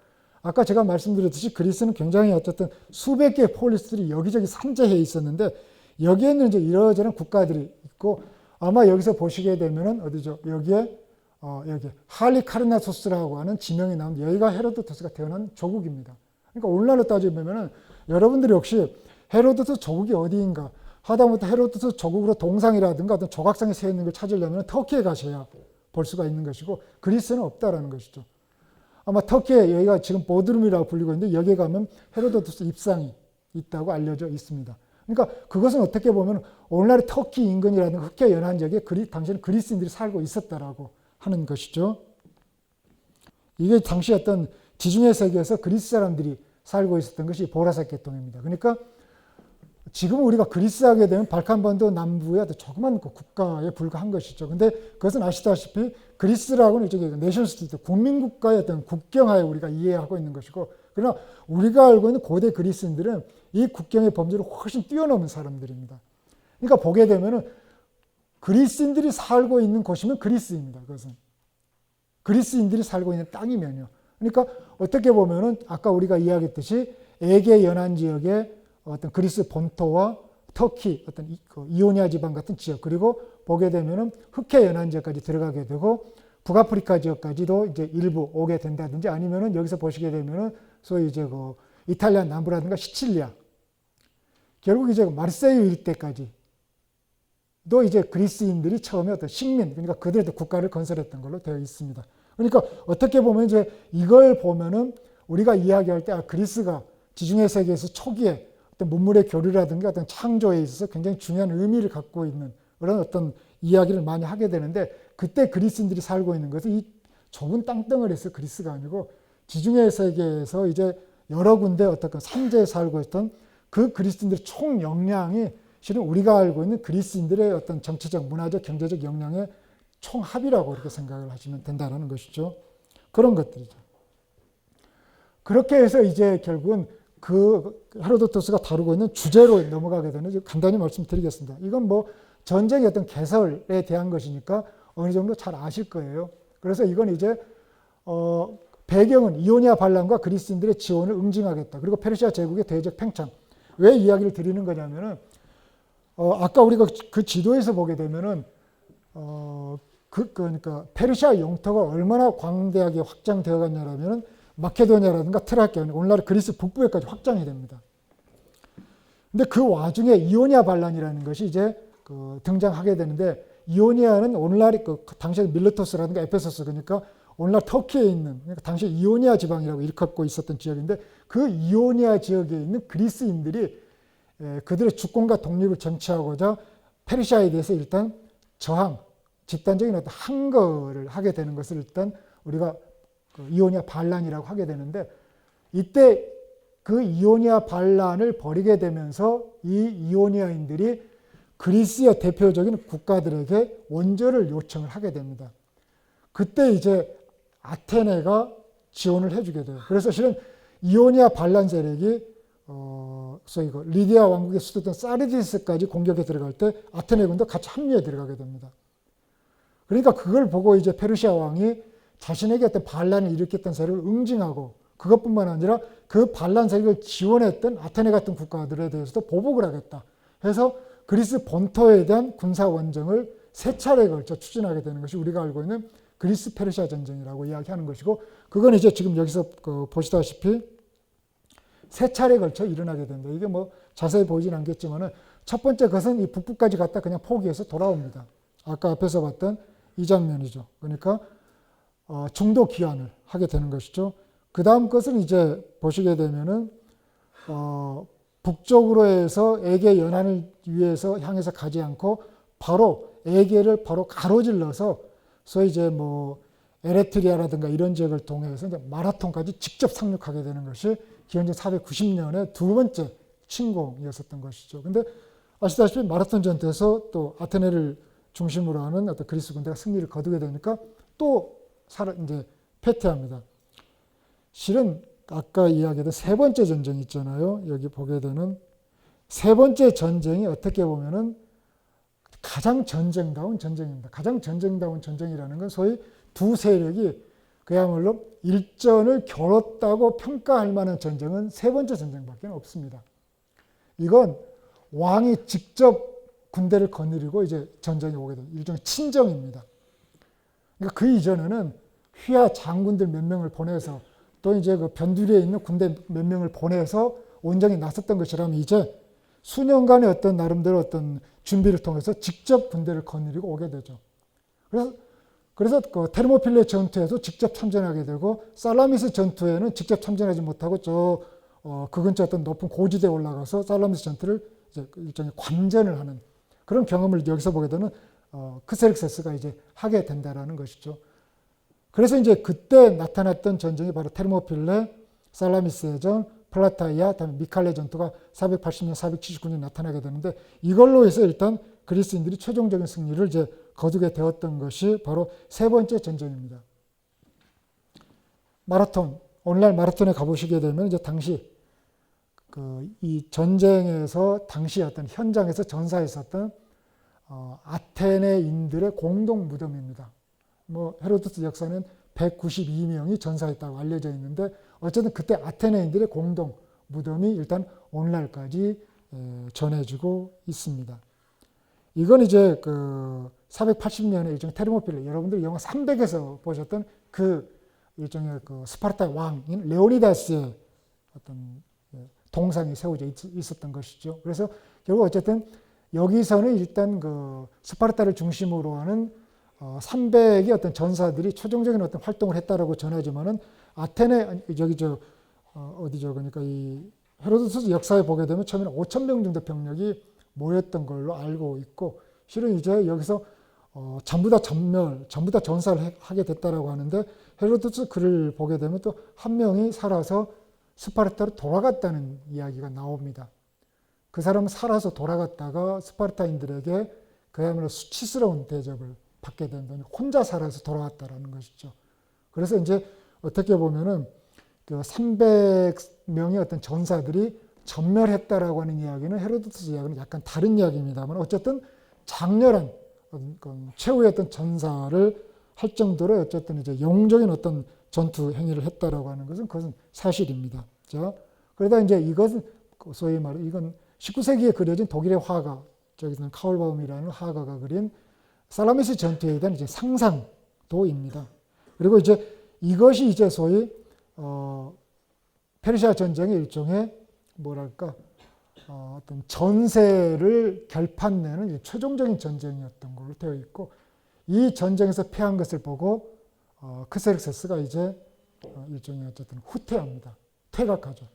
아까 제가 말씀드렸듯이 그리스는 굉장히 어쨌든 수백 개의 폴리스들이 여기저기 산재해 있었는데, 여기에는 이제 이러저런 국가들이 있고, 아마 여기서 보시게 되면은 어디죠? 여기 할리카르나소스라고 하는 지명이 나오는데, 여기가 헤로도토스가 태어난 조국입니다. 그러니까 오늘날로 따지면은 여러분들이 혹시 헤로도토스 조국이 어디인가 하다못해 헤로도토스 조국으로 동상이라든가 어떤 조각상에 서 있는 걸 찾으려면 터키에 가셔야 볼 수가 있는 것이고, 그리스는 없다라는 것이죠. 아마 터키에 여기가 지금 보드룸이라고 불리고 있는데, 여기에 가면 헤로도토스 입상이 있다고 알려져 있습니다. 그러니까 그것은 어떻게 보면 오늘날의 터키 인근이라든가 흑해 연안 지역에 당시에는 그리스인들이 살고 있었다라고 하는 것이죠. 이게 당시 어떤 지중해 세계에서 그리스 사람들이 살고 있었던 것이 보라색 계통입니다. 그러니까 지금 우리가 그리스 하게 되면 발칸반도 남부의 아주 조그만 국가에 불과한 것이죠. 근데 그것은 아시다시피 그리스라고는 이쪽에 내션스테이트, 국민국가의 어떤 국경하에 우리가 이해하고 있는 것이고, 그러나 우리가 알고 있는 고대 그리스인들은 이 국경의 범주를 훨씬 뛰어넘은 사람들입니다. 그러니까 보게 되면은 그리스인들이 살고 있는 곳이면 그리스입니다. 그것은 그리스인들이 살고 있는 땅이면요. 그러니까 어떻게 보면은 아까 우리가 이야기했듯이 에게 연안 지역의 어떤 그리스 본토와 터키, 어떤 이오니아 지방 같은 지역, 그리고 보게 되면은 흑해 연안 지역까지 들어가게 되고 북아프리카 지역까지도 이제 일부 오게 된다든지, 아니면은 여기서 보시게 되면은 소위 이제 그 이탈리아 남부라든가 시칠리아, 결국 이제 마르세유 일대까지 또 이제 그리스인들이 처음에 어떤 식민, 그러니까 그들의 국가를 건설했던 걸로 되어 있습니다. 그러니까 어떻게 보면 이제 이걸 보면은 우리가 이야기할 때 그리스가 지중해 세계에서 초기에 어떤 문물의 교류라든가 어떤 창조에 있어서 굉장히 중요한 의미를 갖고 있는 그런 어떤 이야기를 많이 하게 되는데, 그때 그리스인들이 살고 있는 것은 이 좁은 땅덩어리에서 그리스가 아니고 지중해 세계에서 이제 여러 군데 어떤 산지에 살고 있던 그 그리스인들의 총 역량이 실은 우리가 알고 있는 그리스인들의 어떤 정치적, 문화적, 경제적 역량의 총합이라고 이렇게 생각을 하시면 된다는 것이죠. 그런 것들이죠. 그렇게 해서 이제 결국은 그 헤로도토스가 다루고 있는 주제로 넘어가게 되는, 간단히 말씀드리겠습니다. 이건 뭐 전쟁의 어떤 개설에 대한 것이니까 어느 정도 잘 아실 거예요. 그래서 이건 이제 배경은 이오니아 반란과 그리스인들의 지원을 응징하겠다. 그리고 페르시아 제국의 대적 팽창. 왜 이야기를 드리는 거냐면은 아까 우리가 그 지도에서 보게 되면은 그러니까 페르시아 영토가 얼마나 광대하게 확장되어 갔냐라면은 마케도니아라든가 트라키아, 오늘날 그리스 북부에까지 확장이 됩니다. 근데 그 와중에 이오니아 반란이라는 것이 이제 등장하게 되는데, 이오니아는 오늘날의 당시에 밀레토스라든가 에페소스, 그러니까 오늘날 터키에 있는, 그러니까 당시 이오니아 지방이라고 일컫고 있었던 지역인데, 그 이오니아 지역에 있는 그리스인들이 그들의 주권과 독립을 쟁취하고자 페르시아에 대해서 일단 저항, 집단적인 어떤 항거를 하게 되는 것을 일단 우리가 이오니아 반란이라고 하게 되는데, 이때 그 이오니아 반란을 벌이게 되면서 이 이오니아인들이 그리스의 대표적인 국가들에게 원조를 요청을 하게 됩니다. 그때 이제 아테네가 지원을 해주게 돼요. 그래서 실은 이오니아 반란 세력이 소위 리디아 왕국의 수도던 사르디스까지 공격에 들어갈 때 아테네군도 같이 합류해 들어가게 됩니다. 그러니까 그걸 보고 이제 페르시아 왕이 자신에게 어떤 반란을 일으켰던 세력을 응징하고, 그것뿐만 아니라 그 반란 세력을 지원했던 아테네 같은 국가들에 대해서도 보복을 하겠다 해서 그리스 본토에 대한 군사 원정을 3차례에 걸쳐 추진하게 되는 것이 우리가 알고 있는 그리스 페르시아 전쟁이라고 이야기하는 것이고, 그건 이제 지금 여기서 보시다시피 3차례에 걸쳐 일어나게 됩니다. 이게 뭐 자세히 보이진 않겠지만은 첫 번째 것은 이 북부까지 갔다 그냥 포기해서 돌아옵니다. 아까 앞에서 봤던 이 장면이죠. 그러니까 중도 기한을 하게 되는 것이죠. 그 다음 것은 이제 보시게 되면은 북쪽으로 해서 에게 연안을 위해서 향해서 가지 않고 바로 에게를 바로 가로질러서 소위 이제 뭐 에레트리아라든가 이런 지역을 통해서 이제 마라톤까지 직접 상륙하게 되는 것이 기원전 490년의 두 번째 침공이었었던 것이죠. 근데 아시다시피 마라톤 전투에서 또 아테네를 중심으로 하는 어떤 그리스 군대가 승리를 거두게 되니까 또 이제 패퇴합니다. 실은 아까 이야기했던 세 번째 전쟁 있잖아요. 여기 보게 되는 세 번째 전쟁이 어떻게 보면은 가장 전쟁다운 전쟁입니다. 가장 전쟁다운 전쟁이라는 건 소위 두 세력이 그야말로 일전을 겨뤘다고 평가할 만한 전쟁은 세 번째 전쟁밖에 없습니다. 이건 왕이 직접 군대를 거느리고 이제 전쟁에 오게 되는 일종의 친정입니다. 그러니까 그 이전에는 휘하 장군들 몇 명을 보내서 또 이제 그 변두리에 있는 군대 몇 명을 보내서 원정에 나섰던 것이라면, 이제 수년간의 어떤 나름대로 어떤 준비를 통해서 직접 군대를 거느리고 오게 되죠. 그래서 그 테르모필레 전투에도 직접 참전하게 되고, 살라미스 전투에는 직접 참전하지 못하고 그 근처 어떤 높은 고지대에 올라가서 살라미스 전투를 이제 일종의 관전을 하는 그런 경험을 여기서 보게 되는 크세르크세스가 이제 하게 된다라는 것이죠. 그래서 이제 그때 나타났던 전쟁이 바로 테르모필레, 살라미스의 전, 플라타이아, 다음에 미칼레 전투가 480년, 479년 나타나게 되는데 이걸로 해서 일단 그리스인들이 최종적인 승리를 이제 거두게 되었던 것이 바로 세 번째 전쟁입니다. 마라톤, 오늘날 마라톤에 가보시게 되면 이제 당시 이 전쟁에서 당시 어떤 현장에서 전사했었던 아테네인들의 공동 무덤입니다. 뭐 헤로도트 역사는 192명이 전사했다고 알려져 있는데 어쨌든 그때 아테네인들의 공동 무덤이 일단 오늘날까지 전해지고 있습니다. 이건 이제 480년에 일종의 테르모필레, 여러분들 영화 300에서 보셨던 그 일종의 스파르타의 왕인 레오니다스의 어떤 동상이 세워져 있었던 것이죠. 그래서 결국 어쨌든 여기서는 일단 스파르타를 중심으로 하는 300의 어떤 전사들이 최종적인 어떤 활동을 했다라고 전하지만은 아테네 어디죠? 그러니까 이 헤로도토스 역사에 보게 되면 처음에는 5,000명 정도 병력이 모였던 걸로 알고 있고 실은 이제 여기서 전부 다 전사를 하게 됐다라고 하는데 헤로도토스 글을 보게 되면 또 한 명이 살아서 스파르타로 돌아갔다는 이야기가 나옵니다. 그 사람은 살아서 돌아갔다가 스파르타인들에게 그야말로 수치스러운 대접을 받게 된다니 혼자 살아서 돌아왔다라는 것이죠. 그래서 이제 어떻게 보면은 300명의 어떤 전사들이 전멸했다라고 하는 이야기는 헤로도토스 이야기는 약간 다른 이야기입니다만 어쨌든 장렬한 최후의 어떤 전사를 할 정도로 어쨌든 이제 영웅적인 어떤 전투 행위를 했다라고 하는 것은 그것은 사실입니다. 자, 그러다 이제 이것은 소위 말해 이건 19세기에 그려진 독일의 화가 저기는 카울바움이라는 화가가 그린 살라미스 전투에 대한 이제 상상도입니다. 그리고 이제 이것이 이제 소위 페르시아 전쟁의 일종의 뭐랄까 어떤 전세를 결판내는 최종적인 전쟁이었던 걸로 되어 있고 이 전쟁에서 패한 것을 보고 크세르세스가 이제 일종의 어쨌든 후퇴합니다. 퇴각하죠.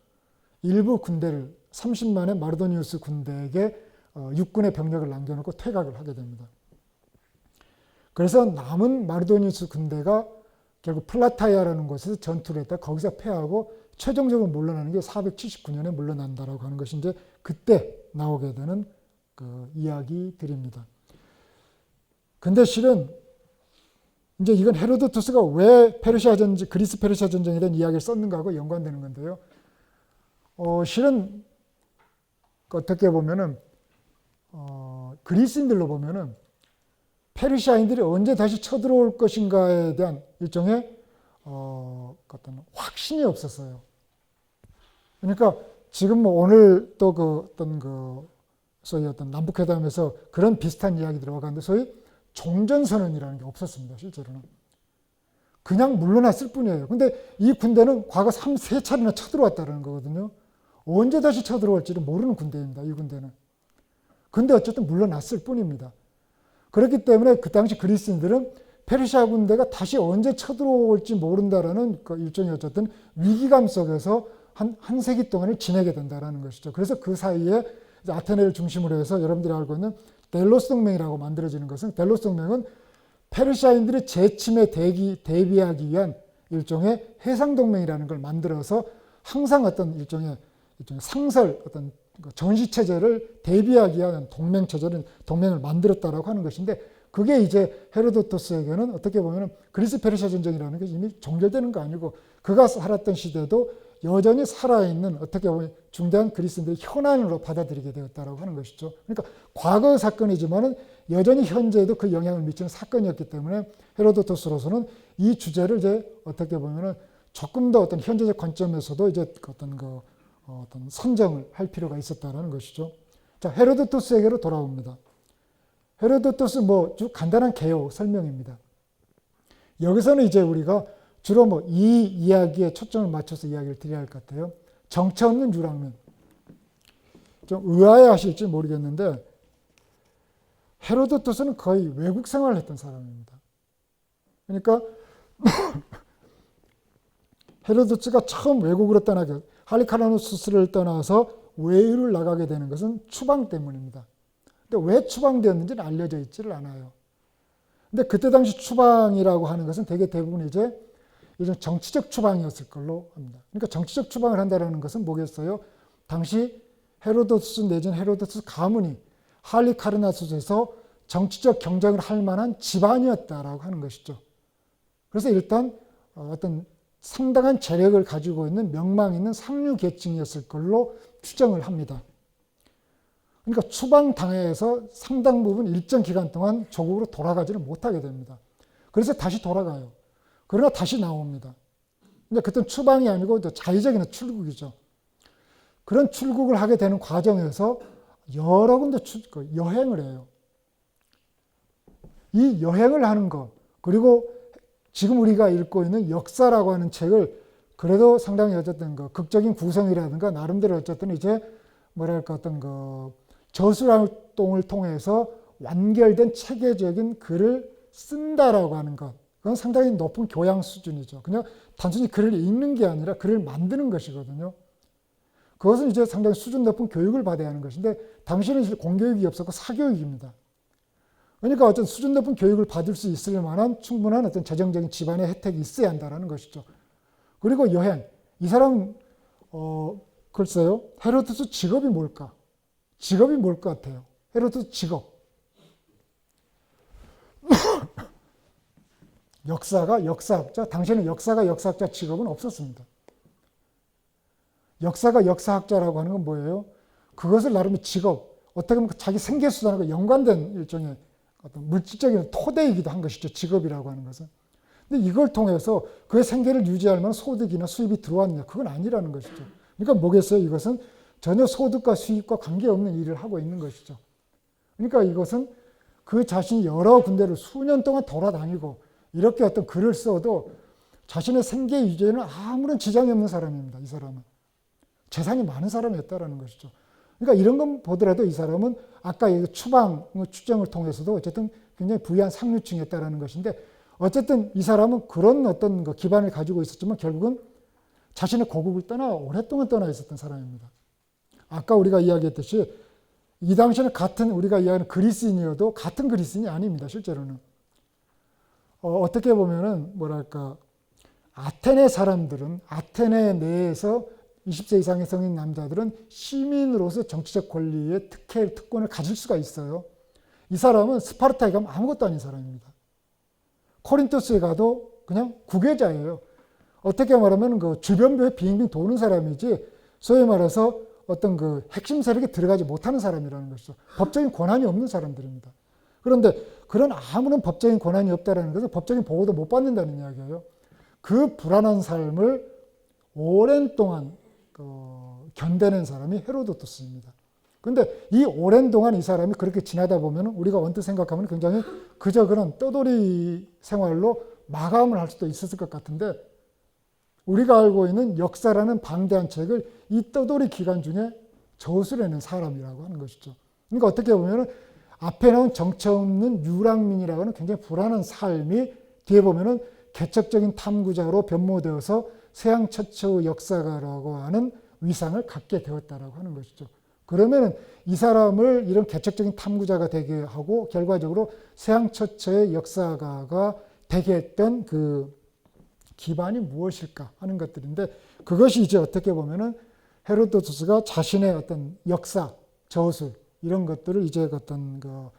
일부 군대를 30만의 마르도니우스 군대에게 육군의 병력을 남겨놓고 퇴각을 하게 됩니다. 그래서 남은 마르도니우스 군대가 결국 플라타이아라는 곳에서 전투를 했다 거기서 패하고 최종적으로 물러나는 게 479년에 물러난다라고 하는 것이 이제 그때 나오게 되는 이야기들입니다. 근데 실은 이제 이건 헤로도토스가 왜 그리스 페르시아 전쟁에 대한 이야기를 썼는가하고 연관되는 건데요. 실은 어떻게 보면은 그리스인들로 보면은 페르시아인들이 언제 다시 쳐들어올 것인가에 대한 일종의 어떤 확신이 없었어요. 그러니까 지금 뭐 오늘 또 소위 어떤 남북회담에서 그런 비슷한 이야기 들어가는데 소위 종전선언이라는 게 없었습니다. 실제로는. 그냥 물러났을 뿐이에요. 근데 이 군대는 과거 3-3차례나 쳐들어왔다는 거거든요. 언제 다시 쳐들어올지를 모르는 군대입니다. 이 군대는. 근데 어쨌든 물러났을 뿐입니다. 그렇기 때문에 그 당시 그리스인들은 페르시아 군대가 다시 언제 쳐들어올지 모른다라는 일종의 어쨌든 위기감 속에서 한 세기 동안을 지내게 된다는 것이죠. 그래서 그 사이에 아테네를 중심으로 해서 여러분들이 알고 있는 델로스 동맹이라고 만들어지는 것은 델로스 동맹은 페르시아인들의 재침에 대비하기 위한 일종의 해상 동맹이라는 걸 만들어서 항상 어떤 일종의 상설 어떤 전시 체제를 대비하기 위한 동맹을 만들었다라고 하는 것인데 그게 이제 헤로도토스에게는 어떻게 보면 그리스 페르시아 전쟁이라는 게 이미 종결되는 거 아니고 그가 살았던 시대도 여전히 살아있는 어떻게 보면 중대한 그리스인들의 현안으로 받아들이게 되었다라고 하는 것이죠. 그러니까 과거 사건이지만은 여전히 현재에도 그 영향을 미치는 사건이었기 때문에 헤로도토스로서는 이 주제를 이제 어떻게 보면은 조금 더 어떤 현재적 관점에서도 이제 어떤 선정을 할 필요가 있었다라는 것이죠. 자, 헤로도토스에게로 돌아옵니다. 헤로도토스 간단한 개요 설명입니다. 여기서는 이제 우리가 주로 이 이야기에 초점을 맞춰서 이야기를 드려야 할 것 같아요. 정체 없는 유랑민. 좀 의아해 하실지 모르겠는데 헤로도토스는 거의 외국 생활을 했던 사람입니다. 그러니까 헤로도트가 처음 외국으로 떠나게 할리카라누스를 떠나서 외유를 나가게 되는 것은 추방 때문입니다. 근데 왜 추방되었는지는 알려져 있지를 않아요. 근데 그때 당시 추방이라고 하는 것은 대부분 이제 이런 정치적 추방이었을 걸로 합니다. 그러니까 정치적 추방을 한다는 것은 뭐겠어요? 당시 헤로도투스 내지는 헤로도투스 가문이 할리카르나소스에서 정치적 경쟁을 할 만한 집안이었다라고 하는 것이죠. 그래서 일단 어떤 상당한 재력을 가지고 있는 명망 있는 상류 계층이었을 걸로 추정을 합니다. 그러니까 추방당해서 상당 부분 일정 기간 동안 조국으로 돌아가지는 못하게 됩니다. 그래서 다시 돌아가요. 그러나 다시 나옵니다. 근데 그때는 추방이 아니고 자의적인 출국이죠. 그런 출국을 하게 되는 과정에서 여러 군데 여행을 해요. 이 여행을 하는 것, 그리고 지금 우리가 읽고 있는 역사라고 하는 책을 그래도 상당히 어쨌든 그 극적인 구성이라든가 나름대로 어쨌든 이제 뭐랄까 어떤 그 저술활동을 통해서 완결된 체계적인 글을 쓴다라고 하는 것, 그건 상당히 높은 교양 수준이죠. 그냥 단순히 글을 읽는 게 아니라 글을 만드는 것이거든요. 그것은 이제 상당히 수준 높은 교육을 받아야 하는 것인데 당시는 공교육이 없었고 사교육입니다. 그러니까 어떤 수준 높은 교육을 받을 수 있을 만한 충분한 어떤 재정적인 집안의 혜택이 있어야 한다는 것이죠. 그리고 여행. 이 사람 글쎄요. 헤로도투스 직업이 뭘까? 직업이 뭘 것 같아요? 헤로도투스 직업. 역사가 역사학자. 당시에는 역사가 역사학자 직업은 없었습니다. 역사가 역사학자라고 하는 건 뭐예요? 그것을 나름의 직업, 어떻게 보면 자기 생계수단과 연관된 일종의 어떤 물질적인 토대이기도 한 것이죠. 직업이라고 하는 것은. 근데 이걸 통해서 그의 생계를 유지할 만한 소득이나 수입이 들어왔느냐? 그건 아니라는 것이죠. 그러니까 뭐겠어요? 이것은 전혀 소득과 수입과 관계없는 일을 하고 있는 것이죠. 그러니까 이것은 그 자신이 여러 군데를 수년 동안 돌아다니고 이렇게 어떤 글을 써도 자신의 생계 유지에는 아무런 지장이 없는 사람입니다. 이 사람은. 재산이 많은 사람이었다라는 것이죠. 그러니까 이런 건 보더라도 이 사람은 아까 추방 추정을 통해서도 어쨌든 굉장히 부유한 상류층이었다라는 것인데 어쨌든 이 사람은 그런 어떤 기반을 가지고 있었지만 결국은 자신의 고국을 오랫동안 떠나 있었던 사람입니다. 아까 우리가 이야기했듯이 이 당시에는 같은 우리가 이야기하는 그리스인이어도 같은 그리스인이 아닙니다. 실제로는. 어떻게 보면은 뭐랄까 아테네 사람들은 아테네 내에서 20세 이상의 성인 남자들은 시민으로서 정치적 권리의 특권을 가질 수가 있어요. 이 사람은 스파르타에 가면 아무것도 아닌 사람입니다. 코린토스에 가도 그냥 구계자예요. 어떻게 말하면 그 주변부에 빙빙 도는 사람이지 소위 말해서 어떤 그 핵심 세력에 들어가지 못하는 사람이라는 것이죠. 법적인 권한이 없는 사람들입니다. 그런데 그런 아무런 법적인 권한이 없다는 것은 법적인 보호도 못 받는다는 이야기예요. 그 불안한 삶을 오랜 동안 견뎌낸 사람이 헤로도투스입니다. 그런데 이 오랜 동안 이 사람이 그렇게 지나다 보면 우리가 언뜻 생각하면 굉장히 그저 그런 떠돌이 생활로 마감을 할 수도 있었을 것 같은데 우리가 알고 있는 역사라는 방대한 책을 이 떠돌이 기간 중에 저술해낸 사람이라고 하는 것이죠. 그러니까 어떻게 보면 앞에 나온 정처 없는 유랑민이라고 하는 굉장히 불안한 삶이 뒤에 보면은 개척적인 탐구자로 변모되어서 서양 최초의 역사가라고 하는 위상을 갖게 되었다라고 하는 것이죠. 그러면 이 사람을 이런 개척적인 탐구자가 되게 하고 결과적으로 서양 최초의 역사가가 되게 했던 그 기반이 무엇일까 하는 것들인데 그것이 이제 어떻게 보면은 헤로도투스가 자신의 어떤 역사, 저술 이런 것들을 이제 어떤 그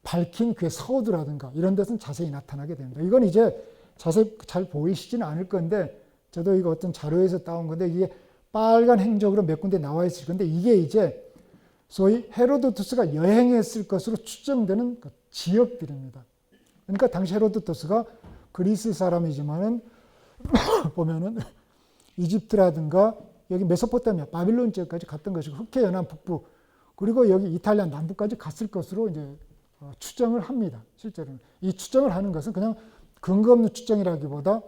밝힌 그의 서두라든가 이런 데서는 자세히 나타나게 됩니다. 이건 이제 자세히 잘 보이시지는 않을 건데 저도 이거 어떤 자료에서 따온 건데 이게 빨간 행적으로 몇 군데 나와 있을 건데 이게 이제 소위 헤로도투스가 여행했을 것으로 추정되는 그 지역들입니다. 그러니까 당시 헤로도투스가 그리스 사람이지만은 보면은 이집트라든가 여기 메소포타미아, 바빌론 지역까지 갔던 것이고 흑해 연안 북부 그리고 여기 이탈리아 남부까지 갔을 것으로 이제 추정을 합니다. 실제로는 이 추정을 하는 것은 그냥 근거 없는 추정이라기보다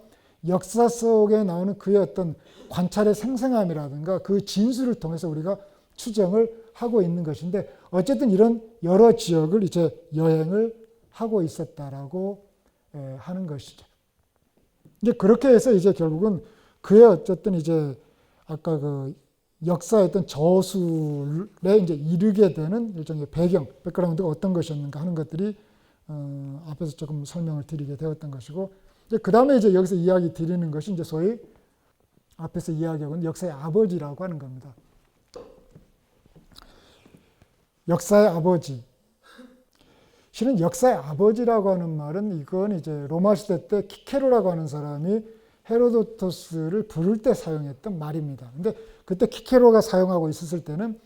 역사 속에 나오는 그의 어떤 관찰의 생생함이라든가 그 진술을 통해서 우리가 추정을 하고 있는 것인데 어쨌든 이런 여러 지역을 이제 여행을 하고 있었다라고 하는 것이죠. 이제 그렇게 해서 이제 결국은 그의 어쨌든 이제 아까 그 역사의 어떤 저술에 이제 이르게 되는 일종의 배경, 백그라운드가 어떤 것이었는가 하는 것들이 앞에서 조금 설명을 드리게 되었던 것이고 그 다음에 이제 여기서 이야기 드리는 것이 이제 소위 앞에서 이야기하고 있는 역사의 아버지라고 하는 겁니다. 역사의 아버지. 실은 역사의 아버지라고 하는 말은 이건 이제 로마 시대 때 키케로라고 하는 사람이 헤로도토스를 부를 때 사용했던 말입니다. 근데 그때 키케로가 사용하고 있었을 때는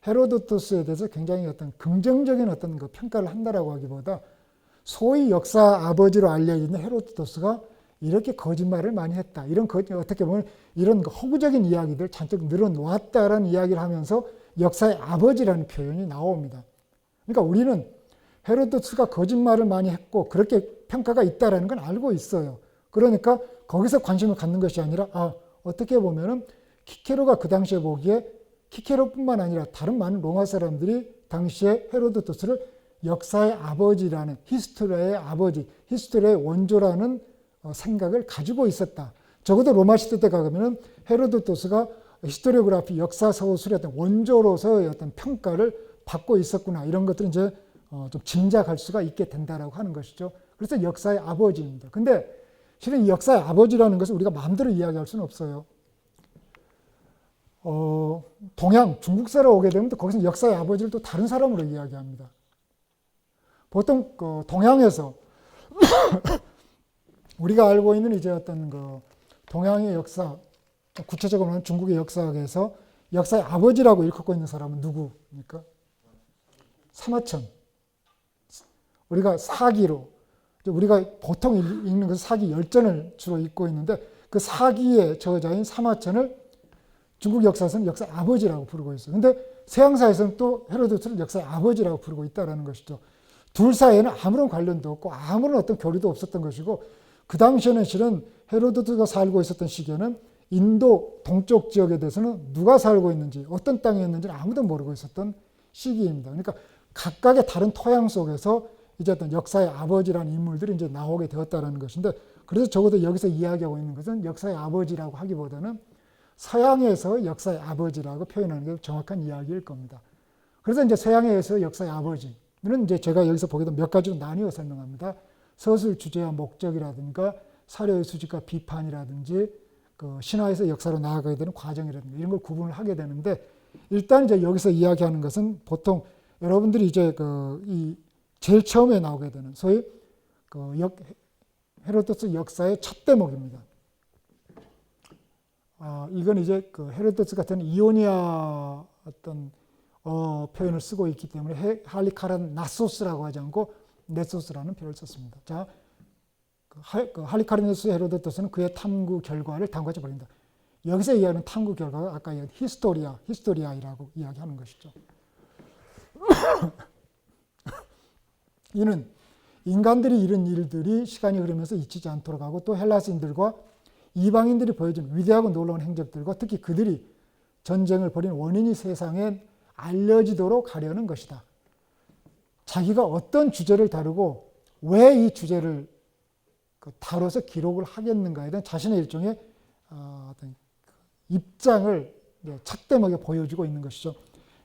헤로도토스에 대해서 굉장히 어떤 긍정적인 어떤 그 평가를 한다라고 하기보다 소위 역사 아버지로 알려진 헤로도토스가 이렇게 거짓말을 많이 했다. 이런 어떻게 보면 이런 허구적인 이야기들 잔뜩 늘어놓았다라는 이야기를 하면서 역사의 아버지라는 표현이 나옵니다. 그러니까 우리는 헤로도트가 거짓말을 많이 했고 그렇게 평가가 있다라는 건 알고 있어요. 그러니까 거기서 관심을 갖는 것이 아니라 어떻게 보면은 키케로가 그 당시에 보기에 키케로뿐만 아니라 다른 많은 로마 사람들이 당시에 헤로도토스를 역사의 아버지라는 히스토리아의 아버지, 히스토리아의 원조라는 생각을 가지고 있었다. 적어도 로마 시대 때 가면은 헤로도토스가 히스토리오그래피 역사 서술의 어떤 원조로서의 어떤 평가를 받고 있었구나. 이런 것들은 이제 좀 짐작할 수가 있게 된다라고 하는 것이죠. 그래서 역사의 아버지입니다. 근데 실은 이 역사의 아버지라는 것을 우리가 마음대로 이야기할 수는 없어요. 동양, 중국사로 오게 되면 또 거기서 역사의 아버지를 또 다른 사람으로 이야기합니다. 보통 동양에서 우리가 알고 있는 이제 어떤 동양의 역사, 구체적으로는 중국의 역사학에서 역사의 아버지라고 일컫고 있는 사람은 누구입니까? 사마천. 우리가 사기로, 우리가 보통 읽는 것은 사기 열전을 주로 읽고 있는데 그 사기의 저자인 사마천을 중국 역사에서는 역사의 아버지라고 부르고 있어요. 근데 서양사에서는 또 헤로도트를 역사의 아버지라고 부르고 있다는 것이죠. 둘 사이에는 아무런 관련도 없고 아무런 어떤 교류도 없었던 것이고 그 당시에는 실은 헤로도트가 살고 있었던 시기에는 인도 동쪽 지역에 대해서는 누가 살고 있는지 어떤 땅이었는지는 아무도 모르고 있었던 시기입니다. 그러니까 각각의 다른 토양 속에서 이제 어떤 역사의 아버지라는 인물들이 이제 나오게 되었다는 것인데 그래서 적어도 여기서 이야기하고 있는 것은 역사의 아버지라고 하기보다는 서양에서 역사의 아버지라고 표현하는 게 정확한 이야기일 겁니다. 그래서 이제 서양에서 역사의 아버지는 이제 제가 여기서 보게 되면 몇 가지로 나뉘어 설명합니다. 서술 주제와 목적이라든가 사료의 수집과 비판이라든지 그 신화에서 역사로 나아가게 되는 과정이라든가 이런 걸 구분을 하게 되는데 일단 이제 여기서 이야기하는 것은 보통 여러분들이 이제 이 제일 처음에 나오게 되는 소위 헤로도트 역사의 첫 대목입니다. 이건 이제 헤로도트 같은 이오니아 어떤 표현을 쓰고 있기 때문에 할리카란 나소스라고 하지 않고 네소스라는 표현을 썼습니다. 자, 할리카르네스 헤로도토스는 그의 탐구 결과를 다음과 같이 보입니다. 여기서 이야기하는 탐구 결과가 아까 이야기한 히스토리아이라고 이야기하는 것이죠. 이는 인간들이 이룬 일들이 시간이 흐르면서 잊히지 않도록 하고 또 헬라스인들과 이방인들이 보여준 위대하고 놀라운 행적들과 특히 그들이 전쟁을 벌인 원인이 세상에 알려지도록 하려는 것이다. 자기가 어떤 주제를 다루고 왜 이 주제를 다뤄서 기록을 하겠는가에 대한 자신의 일종의 어떤 입장을 찻대목에 보여주고 있는 것이죠.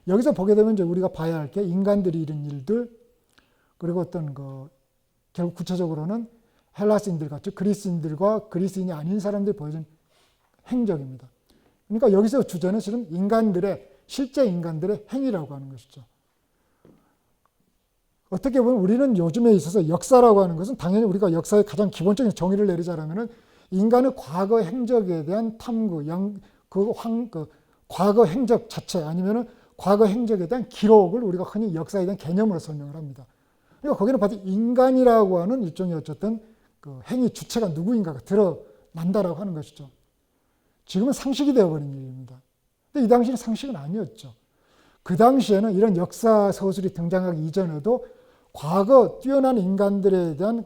여기서 보게 되면 이제 우리가 봐야 할 게 인간들이 이룬 일들 그리고 어떤 결국 구체적으로는 헬라스인들과 즉 그리스인들과 그리스인이 아닌 사람들이 보여준 행적입니다. 그러니까 여기서 주제는 실은 실제 인간들의 행위라고 하는 것이죠. 어떻게 보면 우리는 요즘에 있어서 역사라고 하는 것은 당연히 우리가 역사의 가장 기본적인 정의를 내리자면은 인간의 과거 행적에 대한 탐구, 과거 행적 자체 아니면은 과거 행적에 대한 기록을 우리가 흔히 역사에 대한 개념으로 설명을 합니다. 그러니까 거기는 바로 인간이라고 하는 일종의 어쨌든 행위 주체가 누구인가가 드러난다라고 하는 것이죠. 지금은 상식이 되어버린 일입니다. 근데 이 당시에는 상식은 아니었죠. 그 당시에는 이런 역사 서술이 등장하기 이전에도 과거 뛰어난 인간들에 대한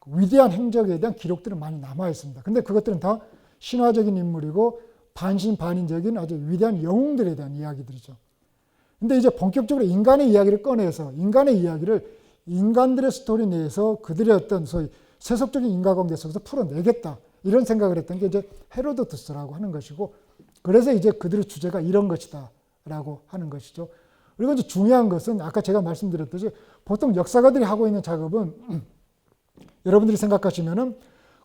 위대한 행적에 대한 기록들은 많이 남아 있습니다. 근데 그것들은 다 신화적인 인물이고 반신반인적인 아주 위대한 영웅들에 대한 이야기들이죠. 근데 이제 본격적으로 인간의 이야기를 꺼내서 인간의 이야기를 인간들의 스토리 내에서 그들의 어떤 소위 세속적인 인과관계 속에서 풀어내겠다. 이런 생각을 했던 게 이제 헤로도투스라고 하는 것이고 그래서 이제 그들의 주제가 이런 것이다. 라고 하는 것이죠. 그리고 이제 중요한 것은 아까 제가 말씀드렸듯이 보통 역사가들이 하고 있는 작업은 여러분들이 생각하시면은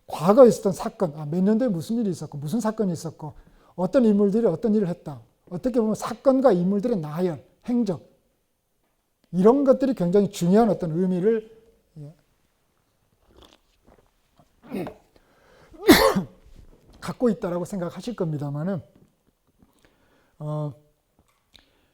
과거에 있었던 사건, 몇 년도에 무슨 일이 있었고 무슨 사건이 있었고 어떤 인물들이 어떤 일을 했다. 어떻게 보면 사건과 인물들의 나열, 행적 이런 것들이 굉장히 중요한 어떤 의미를 갖고 있다라고 생각하실 겁니다만은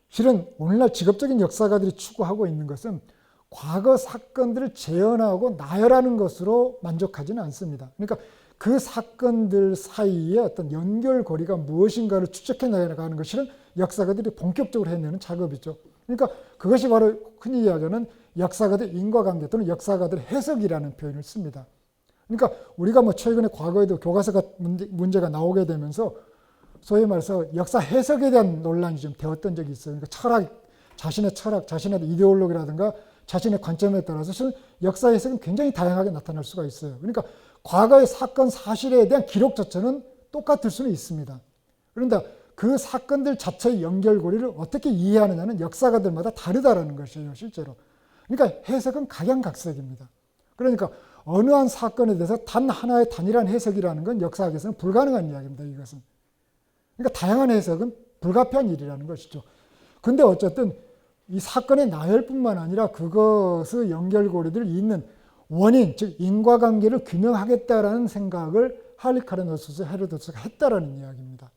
실은 오늘날 직업적인 역사가들이 추구하고 있는 것은 과거 사건들을 재현하고 나열하는 것으로 만족하지는 않습니다. 그러니까 그 사건들 사이에 어떤 연결고리가 무엇인가를 추적해 나가는 것이 역사가들이 본격적으로 해내는 작업이죠. 그러니까 그것이 바로 흔히 이야기하는 역사가들 인과관계 또는 역사가들의 해석이라는 표현을 씁니다. 그러니까 우리가 뭐 최근에 과거에도 교과서가 문제가 나오게 되면서 소위 말해서 역사 해석에 대한 논란이 좀 되었던 적이 있어요. 그러니까 자신의 철학, 자신의 이데올로기라든가 자신의 관점에 따라서 실은 역사 해석은 굉장히 다양하게 나타날 수가 있어요. 그러니까 과거의 사건 사실에 대한 기록 자체는 똑같을 수는 있습니다. 그런데 그 사건들 자체의 연결고리를 어떻게 이해하느냐는 역사가들마다 다르다라는 것이에요, 실제로. 그러니까 해석은 각양각색입니다. 그러니까 어느 한 사건에 대해서 단 하나의 단일한 해석이라는 건 역사학에서는 불가능한 이야기입니다, 이것은. 그러니까 다양한 해석은 불가피한 일이라는 것이죠. 근데 어쨌든 이 사건의 나열뿐만 아니라 그것의 연결고리들을 잇는 원인, 즉 인과관계를 규명하겠다라는 생각을 할리카르노스스 헤로도트스가 했다라는 이야기입니다.